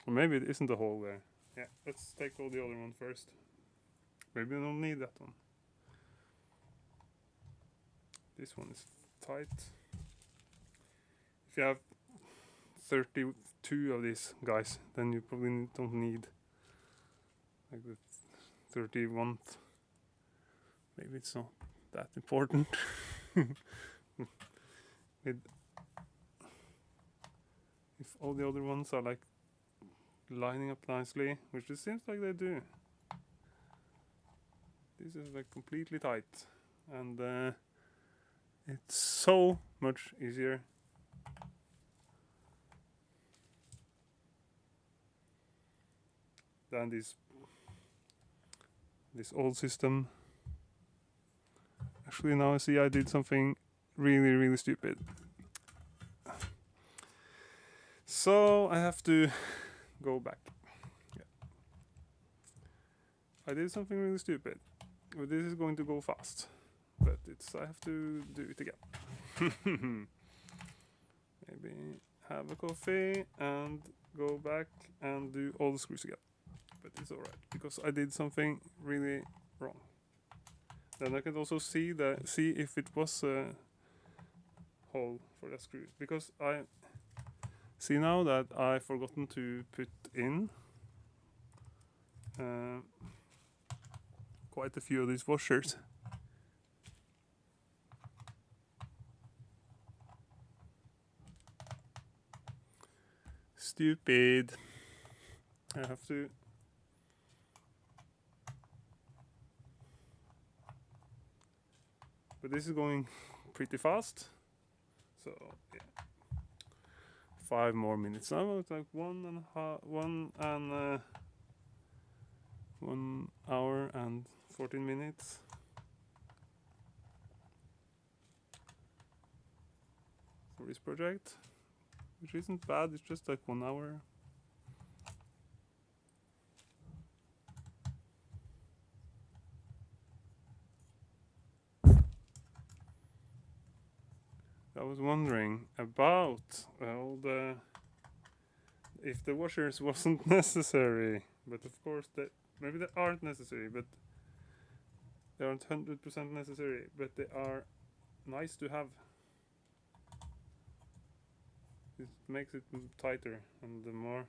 Or maybe it isn't a hole there. Yeah, let's take all the other one first. Maybe we don't need that one. This one is tight. If you have 32 of these guys, then you probably don't need like the 31st. Maybe it's not that important. If all the other ones are like lining up nicely, which it seems like they do. This is like completely tight, and it's so much easier than this old system. Actually, now I see I did something really stupid. So I have to go back. Yeah. I did something really stupid. But this is going to go fast. But I have to do it again. Maybe have a coffee and go back and do all the screws again. But it's alright, because I did something really wrong. Then I can also see if it was a hole for that screw, because I see now that I forgotten to put in quite a few of these washers. Stupid. I have to but this is going pretty fast, so yeah, 5 more minutes now. It's like 1 hour and 14 minutes. For this project, which isn't bad. It's just like 1 hour. I was wondering about if the washers wasn't necessary, but of course maybe they aren't necessary, but they aren't 100% necessary, but they are nice to have. It makes it tighter, and the more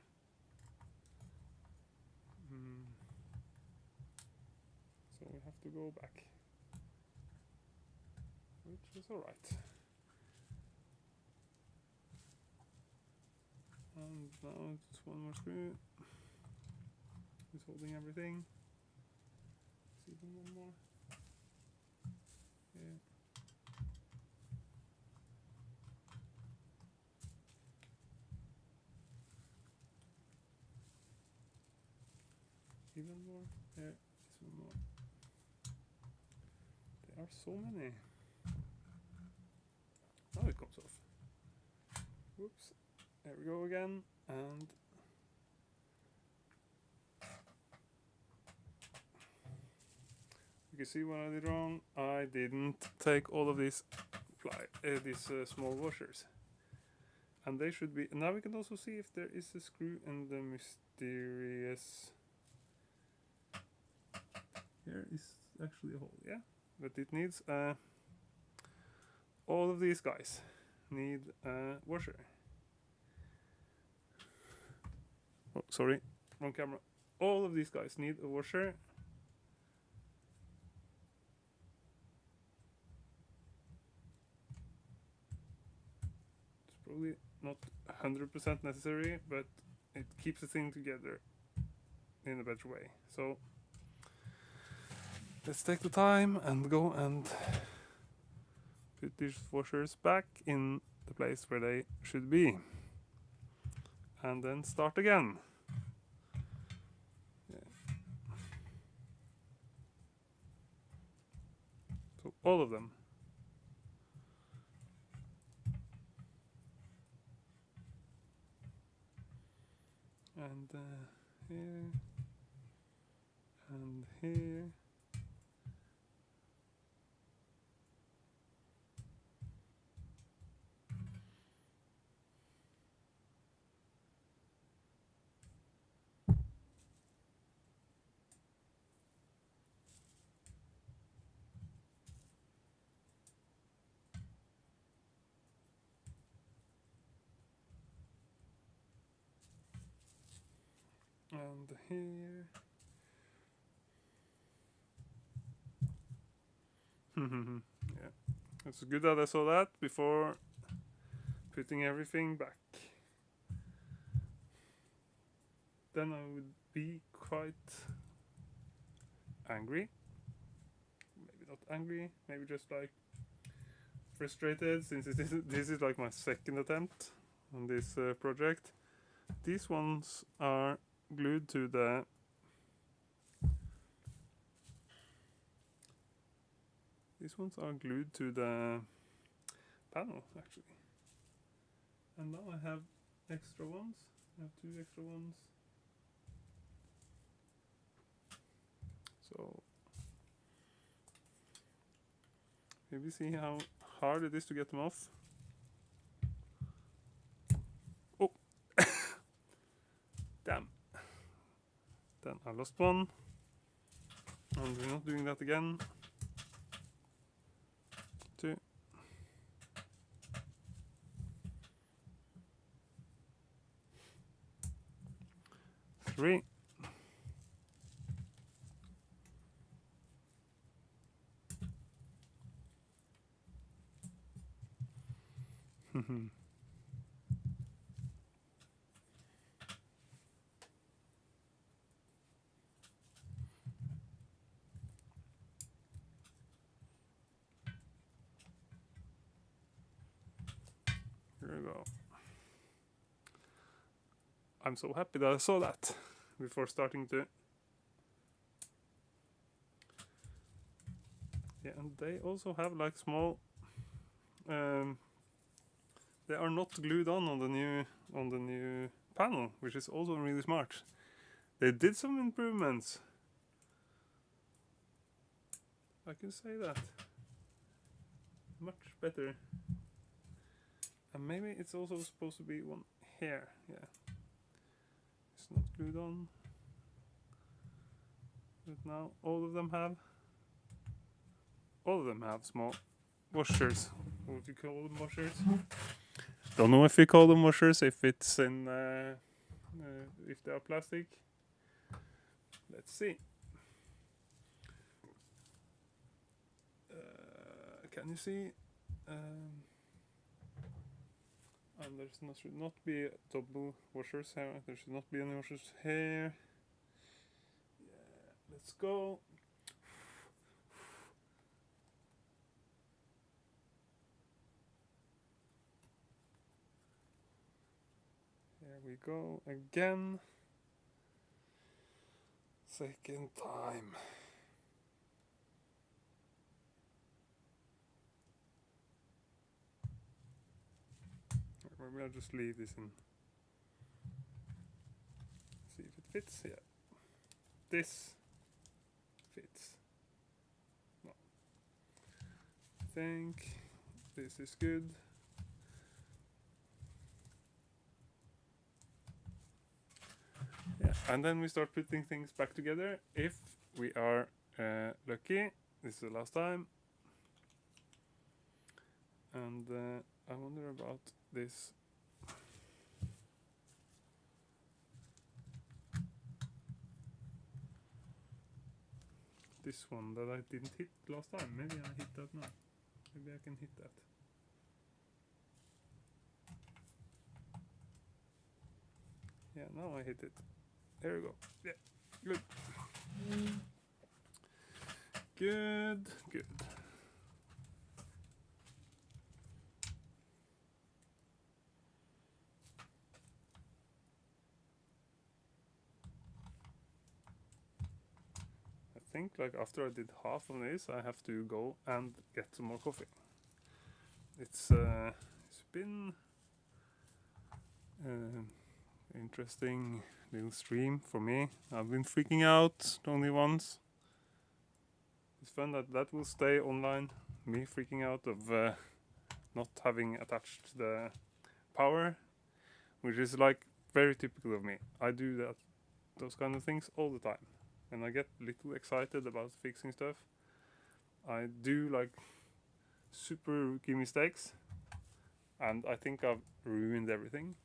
so we have to go back, which is alright. And now it's 1 more screw. It's holding everything. See, even 1 more. Yeah. Even more. Yeah, it's 1 more. There are so many. Now it comes off. Whoops. There we go again, and can see what I did wrong. I didn't take all of these small washers. And they should be... Now we can also see if there is a screw in the mysterious... Here is actually a hole, yeah. But it needs... all of these guys need a washer. Oh, sorry, wrong camera. All of these guys need a washer. It's probably not 100% necessary, but it keeps the thing together in a better way. So let's take the time and go and put these washers back in the place where they should be. And then start again. Yeah. So all of them. And here. And here. And here. Yeah, it's good that I saw that before putting everything back. Then I would be quite angry. Maybe not angry, maybe just like frustrated, since this is like my second attempt on this project. These ones are glued to the panel actually. And now I have extra ones. I have 2 extra ones. So maybe see how hard it is to get them off. Oh, damn. Then I lost one. And we're not doing that again. 2. 3. Here we go. I'm so happy that I saw that before starting to... Yeah, and they also have like small... they are not glued on the new panel, which is also really smart. They did some improvements. I can say that. Much better. And maybe it's also supposed to be one here. Yeah. It's not glued on. But now all of them have small washers. What would you call them, washers? Don't know if we call them washers, if it's in if they are plastic. Let's see. Can you see? And there should not be double washers here. There should not be any washers here. Yeah, let's go. Here we go again. Second time. Maybe I'll just leave this in. See if it fits. Yeah, this fits. think this is good. Yeah, and then we start putting things back together if we are lucky. This is the last time. And I wonder about this. This one that I didn't hit last time. Maybe I hit that now. Maybe I can hit that. Yeah, now I hit it. There we go. Yeah, good. Good, good. I think like after I did half of this, I have to go and get some more coffee. It's been interesting little stream for me. I've been freaking out only once. It's fun that will stay online. Me freaking out of not having attached the power, which is like very typical of me. I do those kind of things all the time. When I get a little excited about fixing stuff, I do like super rookie mistakes, and I think I've ruined everything.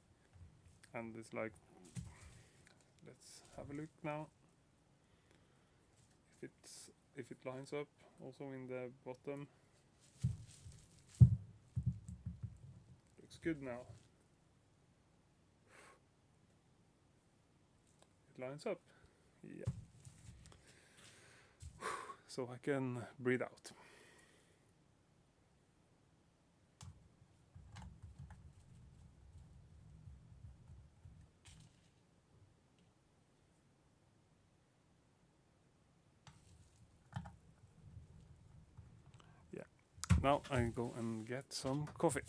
And it's like, let's have a look now. If it lines up also in the bottom. Looks good now. It lines up. Yeah. So I can breathe out. Yeah. Now I go and get some coffee.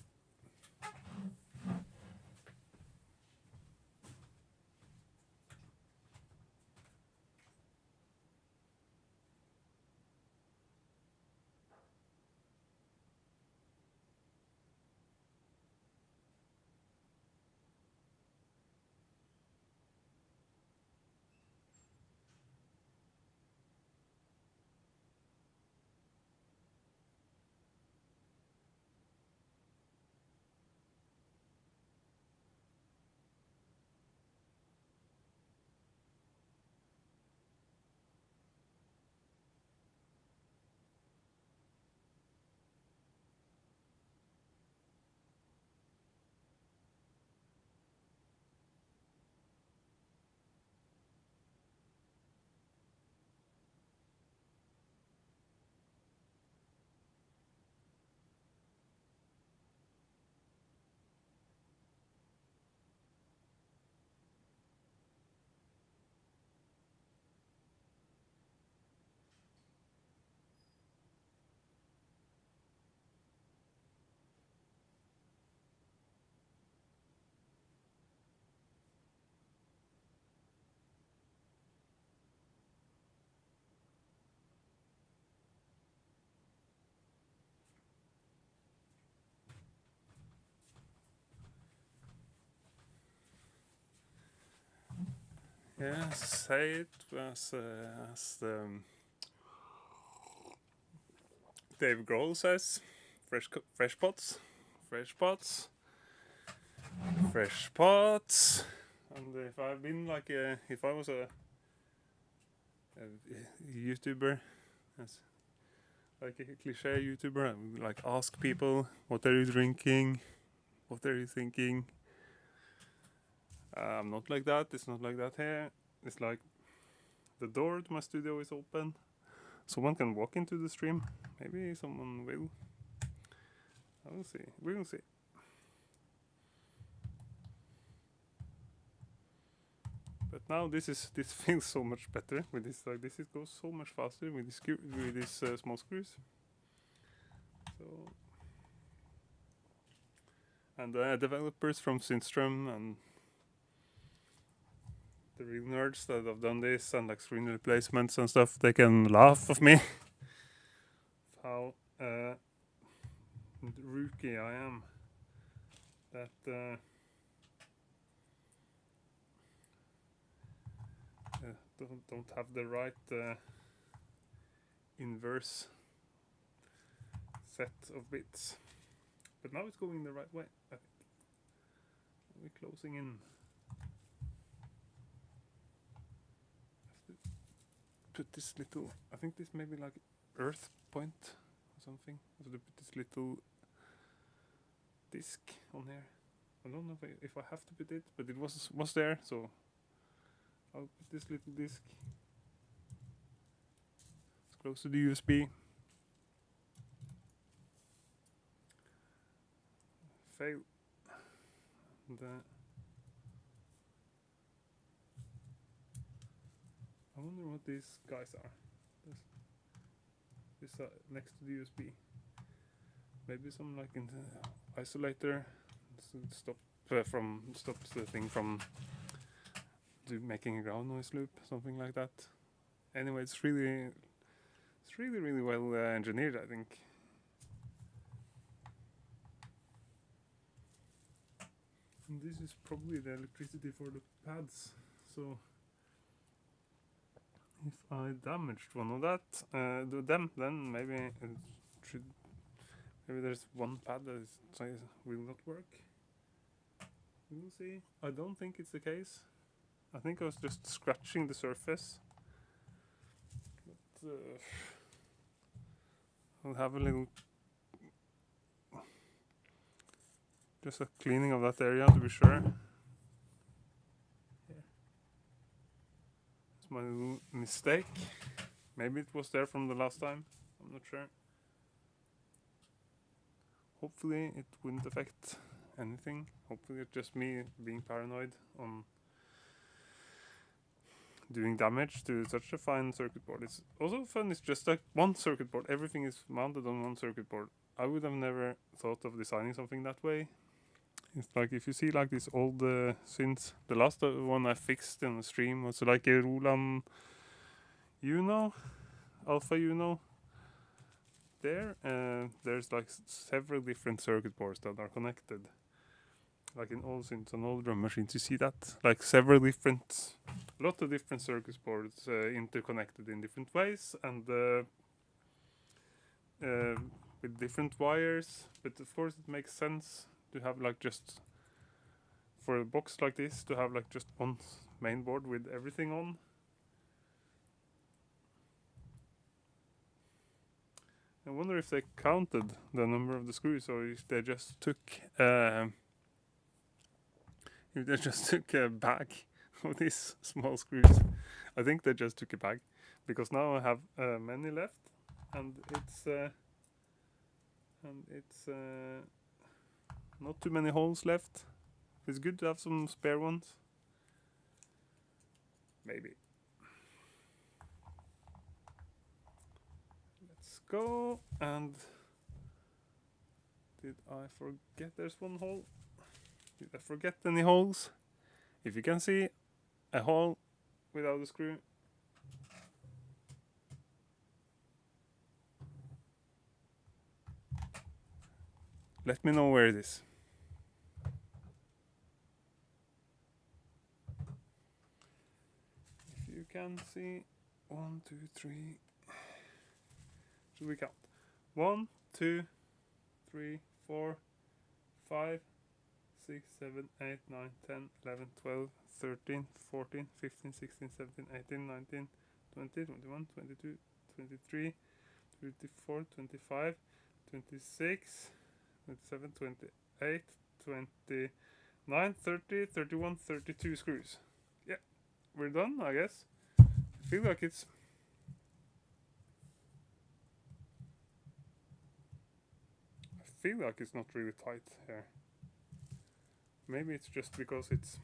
Yeah, say it as Dave Grohl says, fresh pots, fresh pots, fresh pots. And if I've been like if I was a YouTuber, like a cliche YouTuber, I would like ask people, what are you drinking, what are you thinking? I'm not like that. It's not like that here. It's like the door to my studio is open. Someone can walk into the stream. Maybe someone will. I will see. We will see. But now this feels so much better with this. Like this, it goes so much faster with these small screws. So and developers from Synthstrom and the real nerds that have done this and like screen replacements and stuff, they can laugh of me. How rookie I am, that don't have the right inverse set of bits. But now it's going the right way, I think. We're closing in. Have to put this little, I think this may be like earth point or something. I have to put this little disc on here. I don't know if I have to put it, but it was there, so I'll put this little disc. It's close to the USB. Fail. And, I wonder what these guys are. This next to the USB. Maybe some like in the isolator stops the thing from making a ground noise loop, something like that. Anyway, it's really well engineered, I think. And this is probably the electricity for the pads, so if I damaged one of them, then maybe it should. Maybe there's one pad that will not work. We'll see. I don't think it's the case. I think I was just scratching the surface. But I'll have a little, just a cleaning of that area to be sure. Here. It's my little mistake. Maybe it was there from the last time. I'm not sure. Hopefully it wouldn't affect anything. Hopefully it's just me being paranoid on doing damage to such a fine circuit board. It's also fun, it's just like one circuit board. Everything is mounted on one circuit board. I would have never thought of designing something that way. It's like if you see like these old synths, the last one I fixed in the stream was like a Roland Uno, Alpha Uno. There's like several different circuit boards that are connected. Like in all synths and all drum machines, you see that like a lot of different circuit boards interconnected in different ways and with different wires. But of course, it makes sense to have like just for a box like this to have like just one main board with everything on. I wonder if they counted the number of the screws, or if they just took a bag of these small screws. I think they just took a bag, because now I have many left, and it's not too many holes left. It's good to have some spare ones. Maybe. Go. And did I forget there's one hole? Did I forget any holes? If you can see a hole without a screw, let me know where it is. If you can see, 1, 2, 3. Should we count? 1, 2, 3, 4, 5, 6, 7, 8, 9, 10, 11, 12, 13, 14, 15, 16, 17, 18, 19, 20, 21, 22, 23, 24, 25, 26, 27, 28, 29, 30, 31, 32 screws. Yeah, we're done, I guess. I feel like it's not really tight here. Maybe it's just because it's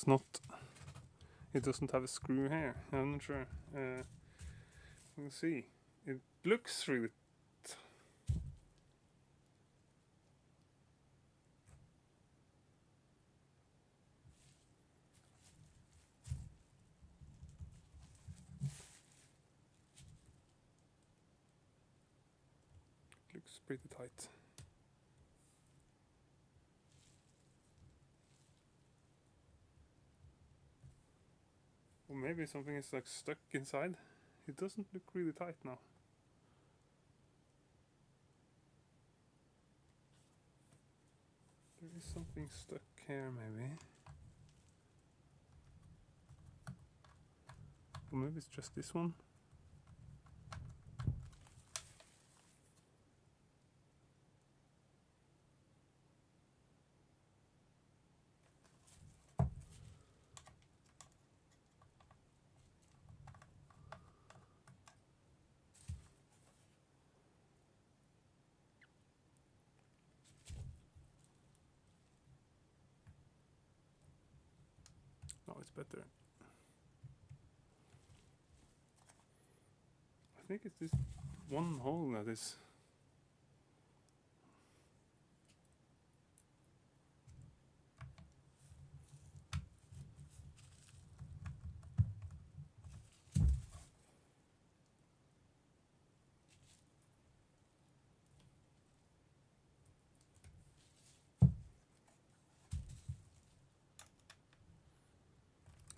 not. It doesn't have a screw here. I'm not sure. We'll see. It looks really. looks pretty tight. Or maybe something is like stuck inside. It doesn't look really tight now. There is something stuck here maybe. Or maybe it's just this one. No, it's better. I think it's this one hole that is.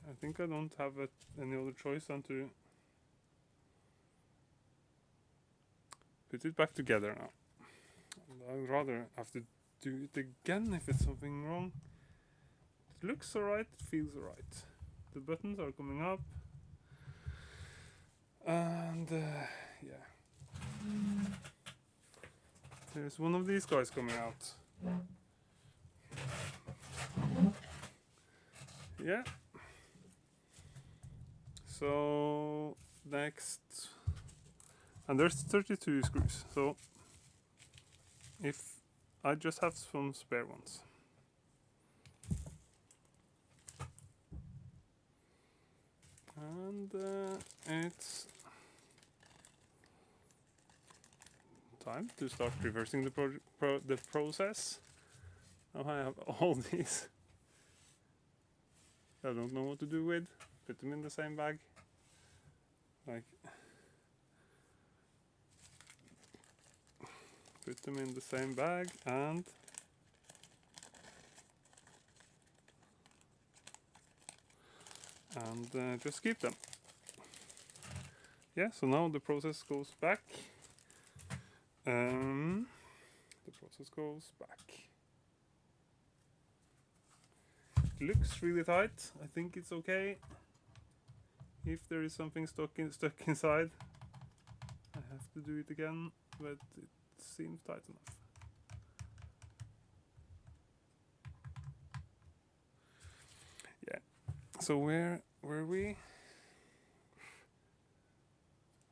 I think I don't have any other choice than to put it back together now. I'd rather have to do it again if it's something wrong. It looks alright, it feels alright. The buttons are coming up. And yeah. There's one of these guys coming out. Yeah. So next, and there's 32 screws, so if I just have some spare ones. And it's time to start reversing the process. Now I have all these I don't know what to do with. Put them in the same bag. Like, put them in the same bag and just keep them. Yeah, so now the process goes back. The process goes back. It looks really tight. I think it's okay. If there is something stuck inside, I have to do it again, but it seems tight enough. Yeah. So where were we?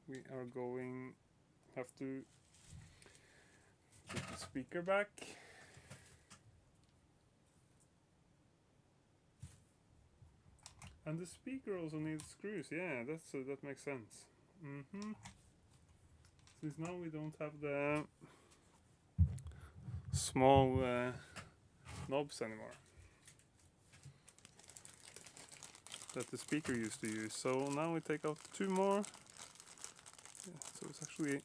We are going. Have to put the speaker back. And the speaker also needs screws. Yeah, that makes sense. Since now we don't have the small knobs anymore that the speaker used to use. So now we take out 2 more. Yeah, so it's actually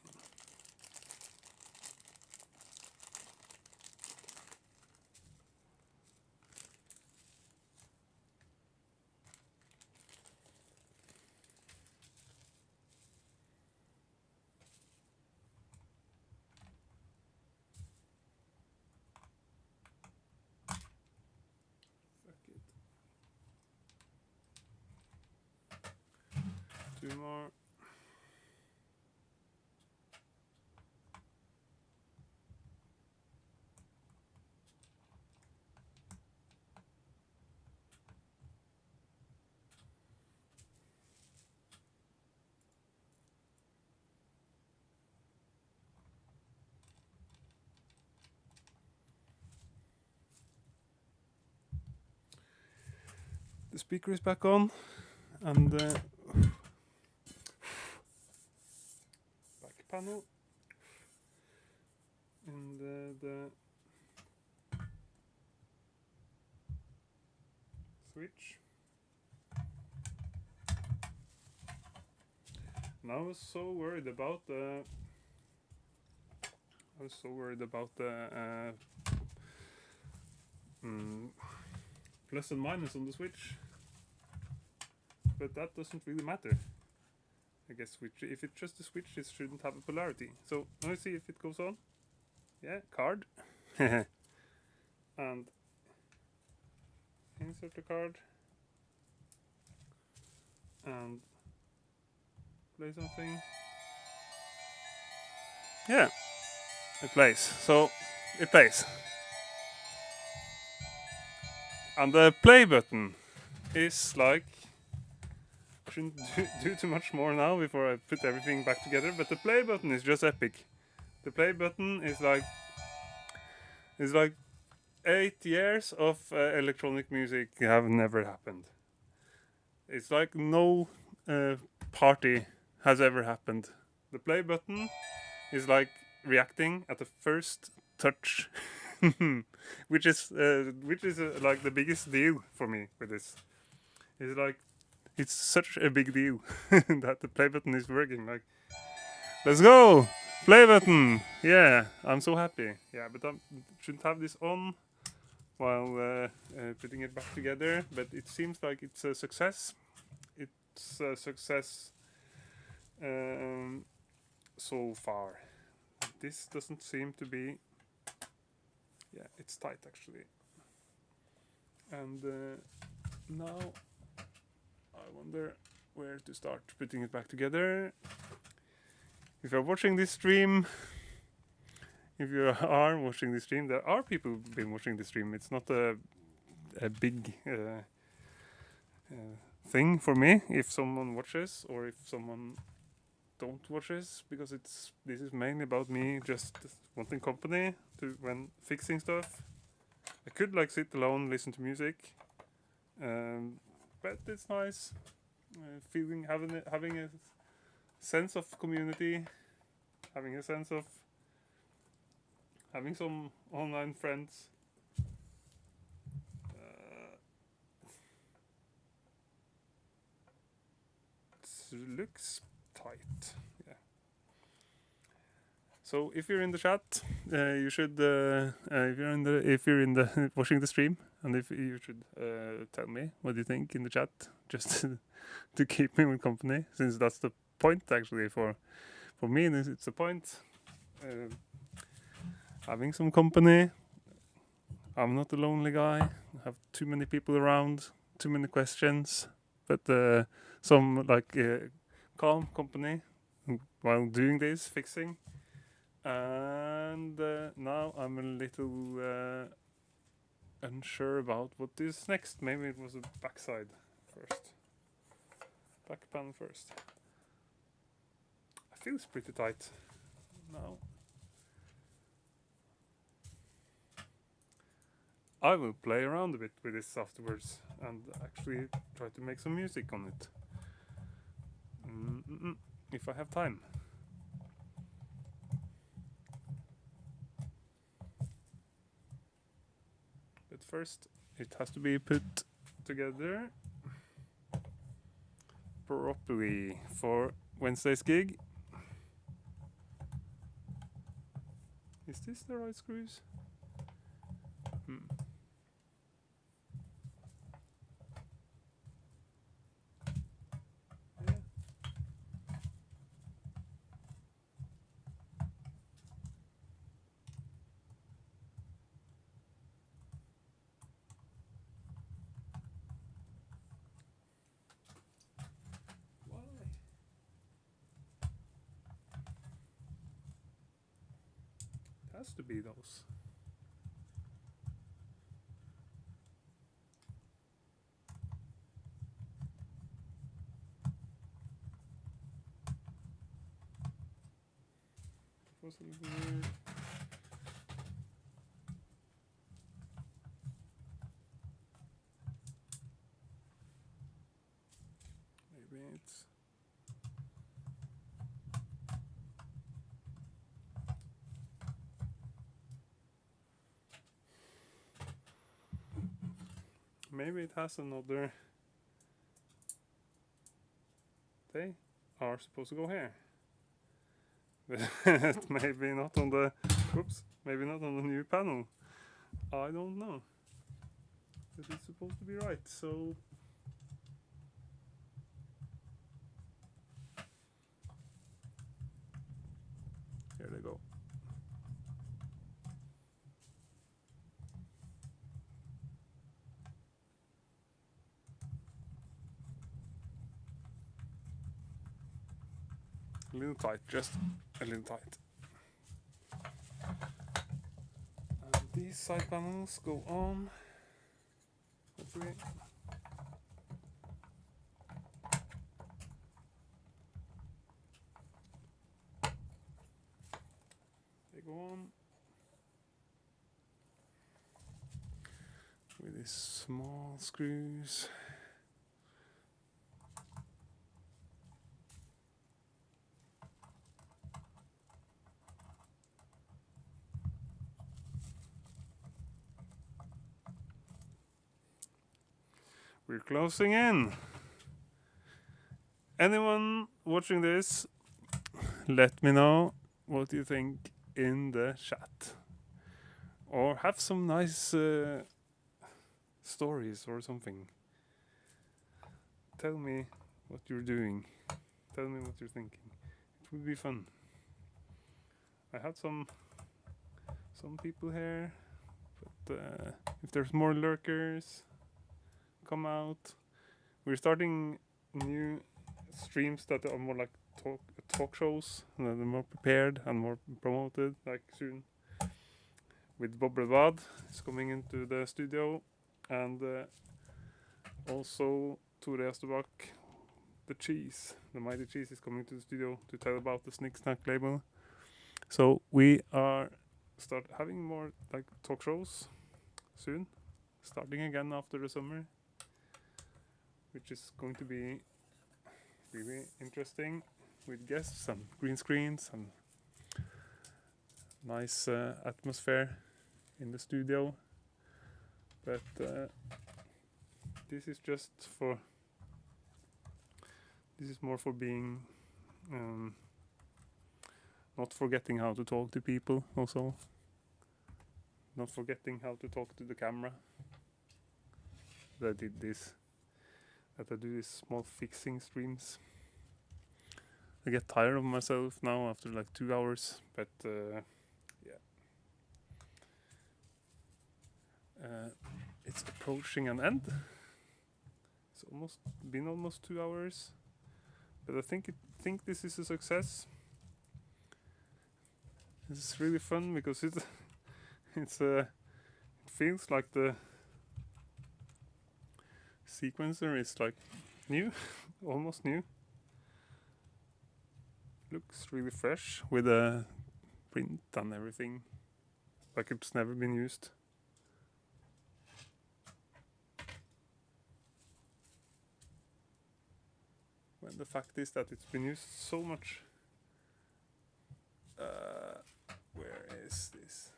two more. The speaker is back on, and back panel, and the switch. Now I was so worried about the I was so worried about the plus and minus on the switch, but that doesn't really matter. I guess if it's just a switch, it shouldn't have a polarity. So let me see if it goes on. Yeah, card. And insert the card and play something. Yeah, it plays. So it plays. And the play button is like, shouldn't do too much more now before I put everything back together, but the play button is just epic. The play button is like 8 years of electronic music have never happened. It's like no party has ever happened. The play button is like reacting at the first touch, which is like the biggest deal for me with this. It's like it's such a big deal that the play button is working. Like, let's go, play button. Yeah, I'm so happy. Yeah, but I shouldn't have this on while putting it back together. But it seems like it's a success. It's a success so far. This doesn't seem to be. Yeah, it's tight actually. And now I wonder where to start putting it back together. If you're watching this stream, if you are watching this stream, there are people who've been watching this stream. It's not a big thing for me if someone watches or if someone don't watches, because this is mainly about me just wanting company to when fixing stuff. I could like sit alone, listen to music, but it's nice feeling having a sense of community, having a sense of having some online friends. It looks tight. Yeah. So if you're in the chat, you should if you're in the watching the stream, and if you should tell me what you think in the chat, just to keep me with company, since that's the point actually for me. It's the point having some company. I'm not a lonely guy. I have too many people around, too many questions, but some like calm company while doing this fixing. And now I'm a little unsure about what is next. Maybe it was a backside first. Back panel first. It feels pretty tight now. I will play around a bit with this afterwards and actually try to make some music on it. If I have time. But first, it has to be put together properly for Wednesday's gig. Is this the right screws? Yeah. Why? It has to be those. Was a little weird. Maybe it's maybe it has another. They are supposed to go here. maybe not on the, oops, maybe not on the new panel. I don't know. But it's supposed to be right, so here they go. A little tight, just a little tight. And these side panels go on. Let's see. They go on with these small screws. We're closing in. Anyone watching this, let me know what you think in the chat. Or have some nice stories or something. Tell me what you're doing. Tell me what you're thinking. It would be fun. I had some people here, but if there's more lurkers, come out. We're starting new streams that are more like talk shows, and they're more prepared and more promoted, like soon. With Bob Bad is coming into the studio, and also Tore Østerbakk, the Mighty Cheese, is coming to the studio to tell about the Snick Snack label. So we are start having more like talk shows soon, starting again after the summer, which is going to be really interesting, with guests and green screens and nice atmosphere in the studio. But this is just for, this is more for being not forgetting how to talk to people, also not forgetting how to talk to the camera. That I did this, that I do these small fixing streams. I get tired of myself now after like 2 hours, but yeah. It's approaching an end. It's been almost 2 hours, but I think this is a success. This is really fun because it feels like the sequencer is like new, almost new. Looks really fresh with a print and everything, like it's never been used. When the fact is that it's been used so much. Where is this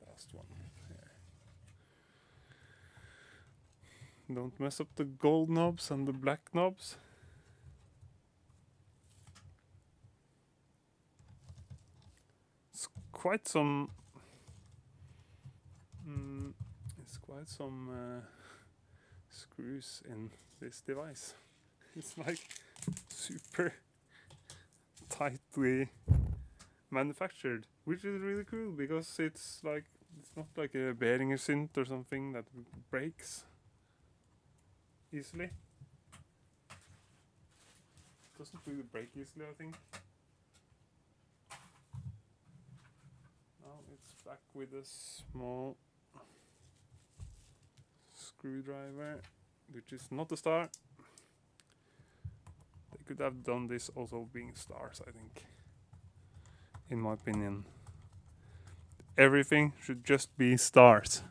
last one? Here. Don't mess up the gold knobs and the black knobs. It's quite some screws in this device. It's like super tightly manufactured, which is really cool because it's not like a bearing a synth or something that breaks easily. It doesn't really break easily, I think. Now it's back with a small screwdriver, which is not a star. They could have done this also being stars, I think. In my opinion, everything should just be stars.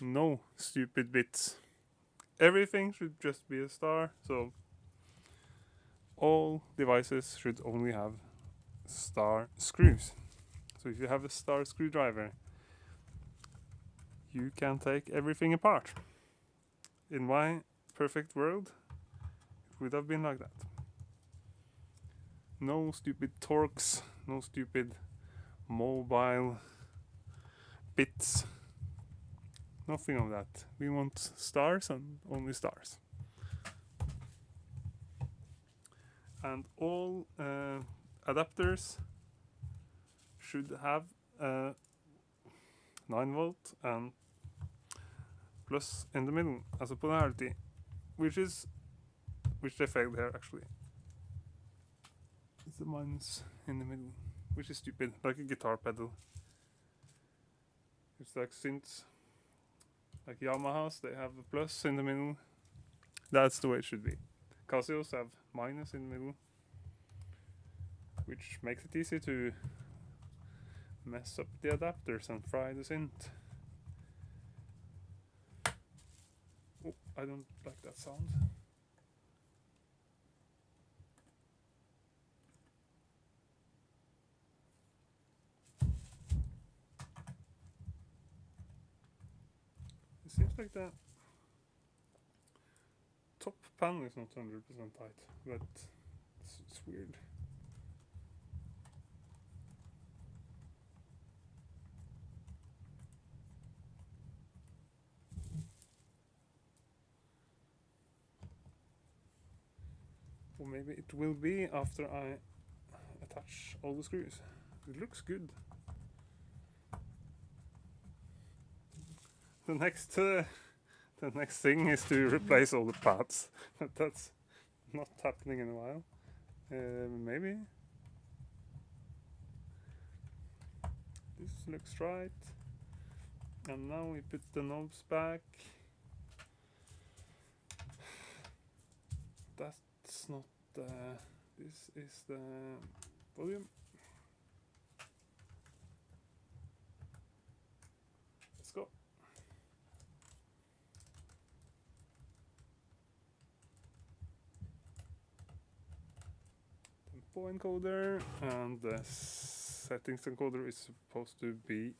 No stupid bits. Everything should just be a star. So all devices should only have star screws. So if you have a star screwdriver, you can take everything apart. In my perfect world, it would have been like that. No stupid torques, no stupid mobile bits. Nothing of that. We want stars and only stars. And all adapters should have 9 volt and plus in the middle as a polarity, which they failed here actually. It's a minus in the middle, which is stupid, like a guitar pedal. It's like synths, like Yamahas, they have a plus in the middle. That's the way it should be. Casios have minus in the middle, which makes it easy to mess up the adapters and fry the synth. Oh, I don't like that sound. It seems like the top panel is not 100% tight, but it's weird. Or maybe it will be after I attach all the screws. It looks good. The next thing is to replace all the pads, but that's not happening in a while. Maybe. This looks right. And now we put the knobs back. That's not the... This is the volume. Let's go. Tempo encoder, and the settings encoder is supposed to be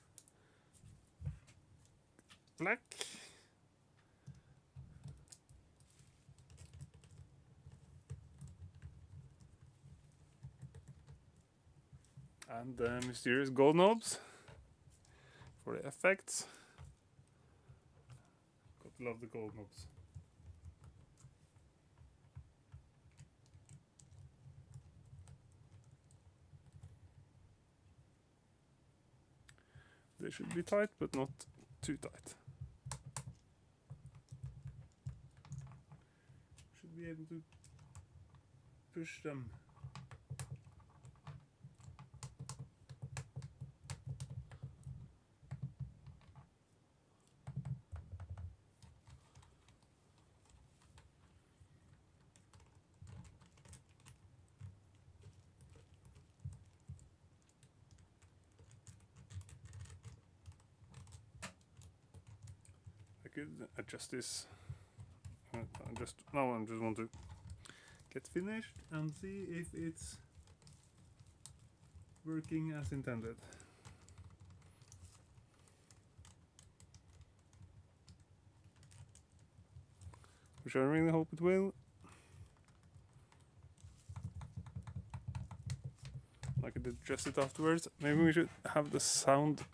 black. And the mysterious gold knobs for the effects. Got to love the gold knobs. They should be tight, but not too tight. Should be able to push them. Could adjust this. I just want to get finished and see if it's working as intended. Which I really hope it will. I could adjust it afterwards. Maybe we should have the sound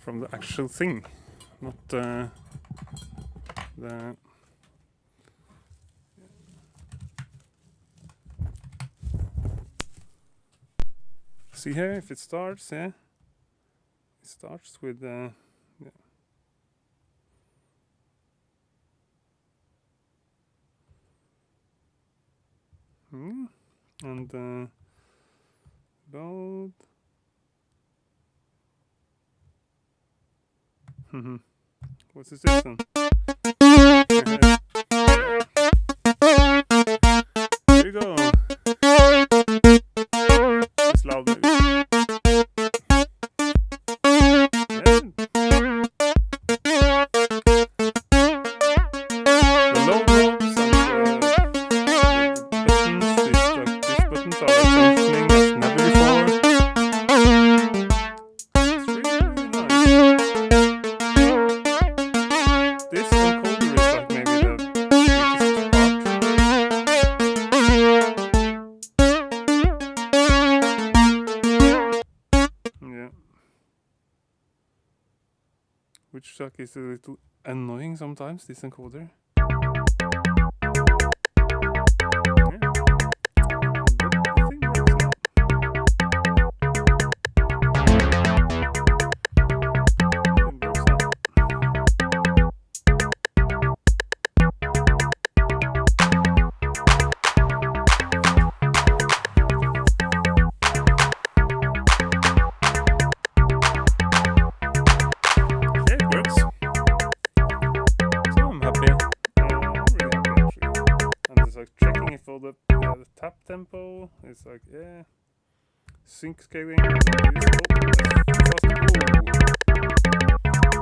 from the actual thing. Not the see here if it starts, yeah. It starts with yeah. And load. What's this then? Here we go. It's loud maybe. The low knobs and the buttons, these buttons are functioning as never before. It's really nice. This encoder is like maybe the which like is a little annoying sometimes, this encoder. The tap tempo is like, yeah, sync scaling.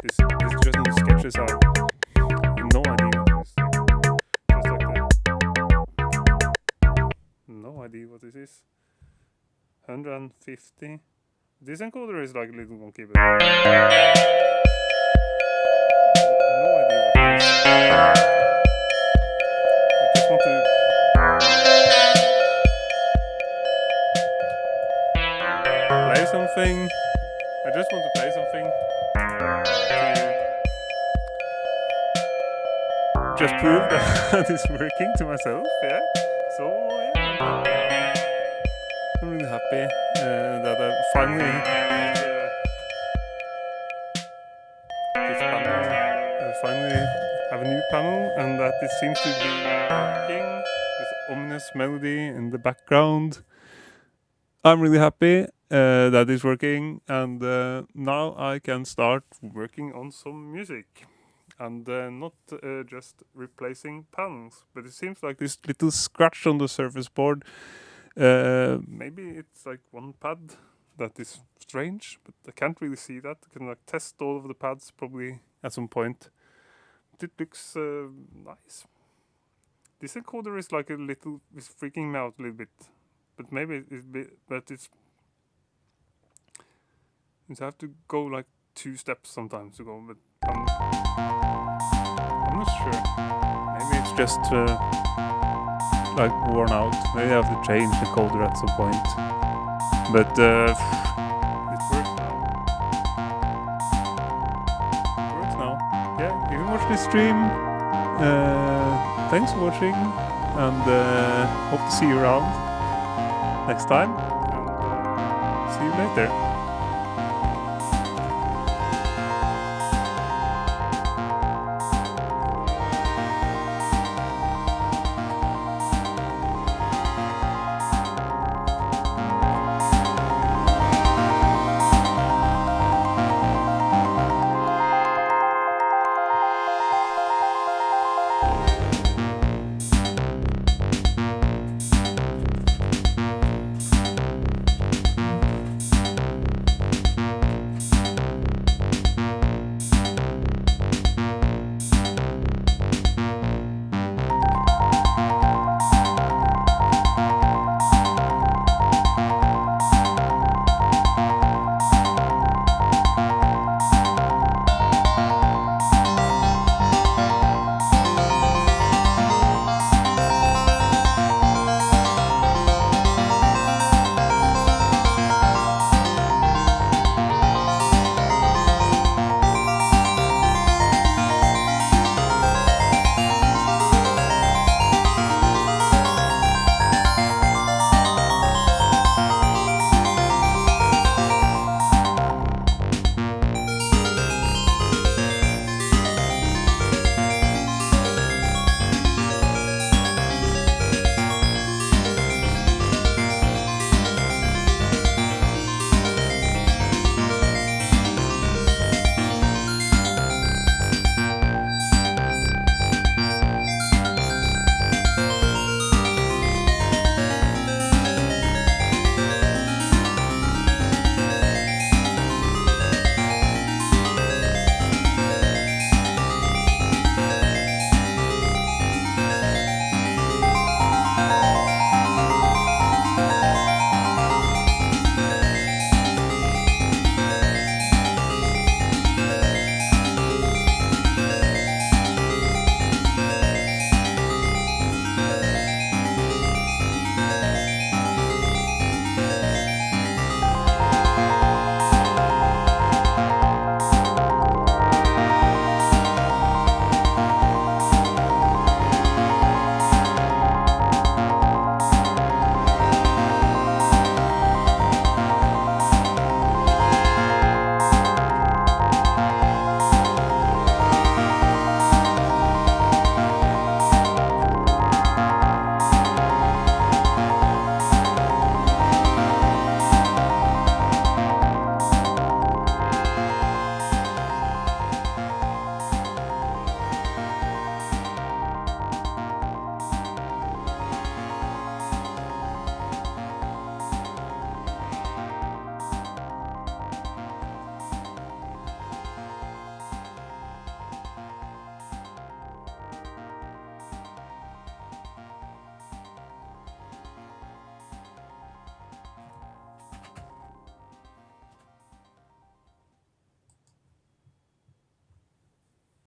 This just in sketches out. No idea what this is. Just like that. No idea what this is. 150. This encoder is like a little wonky, but no idea what this is. I just want to play something. I just want to play something to just prove that it's working to myself. Yeah. So yeah, I'm really happy that I finally this panel. Finally have a new panel, and that it seems to be working. This ominous melody in the background. I'm really happy that is working, and now I can start working on some music and not just replacing panels. But it seems like this little scratch on the surface board, maybe it's like one pad that is strange, but I can't really see that. I can like test all of the pads probably at some point. But it looks nice. This encoder is like it's freaking me out a little bit. But maybe it's I have to go like 2 steps sometimes to go, but I'm not sure. Maybe it's just like worn out. Maybe I have to change the encoder at some point. But it works now. It works now. Yeah, if you watch this stream, thanks for watching, and hope to see you around next time, and see you later.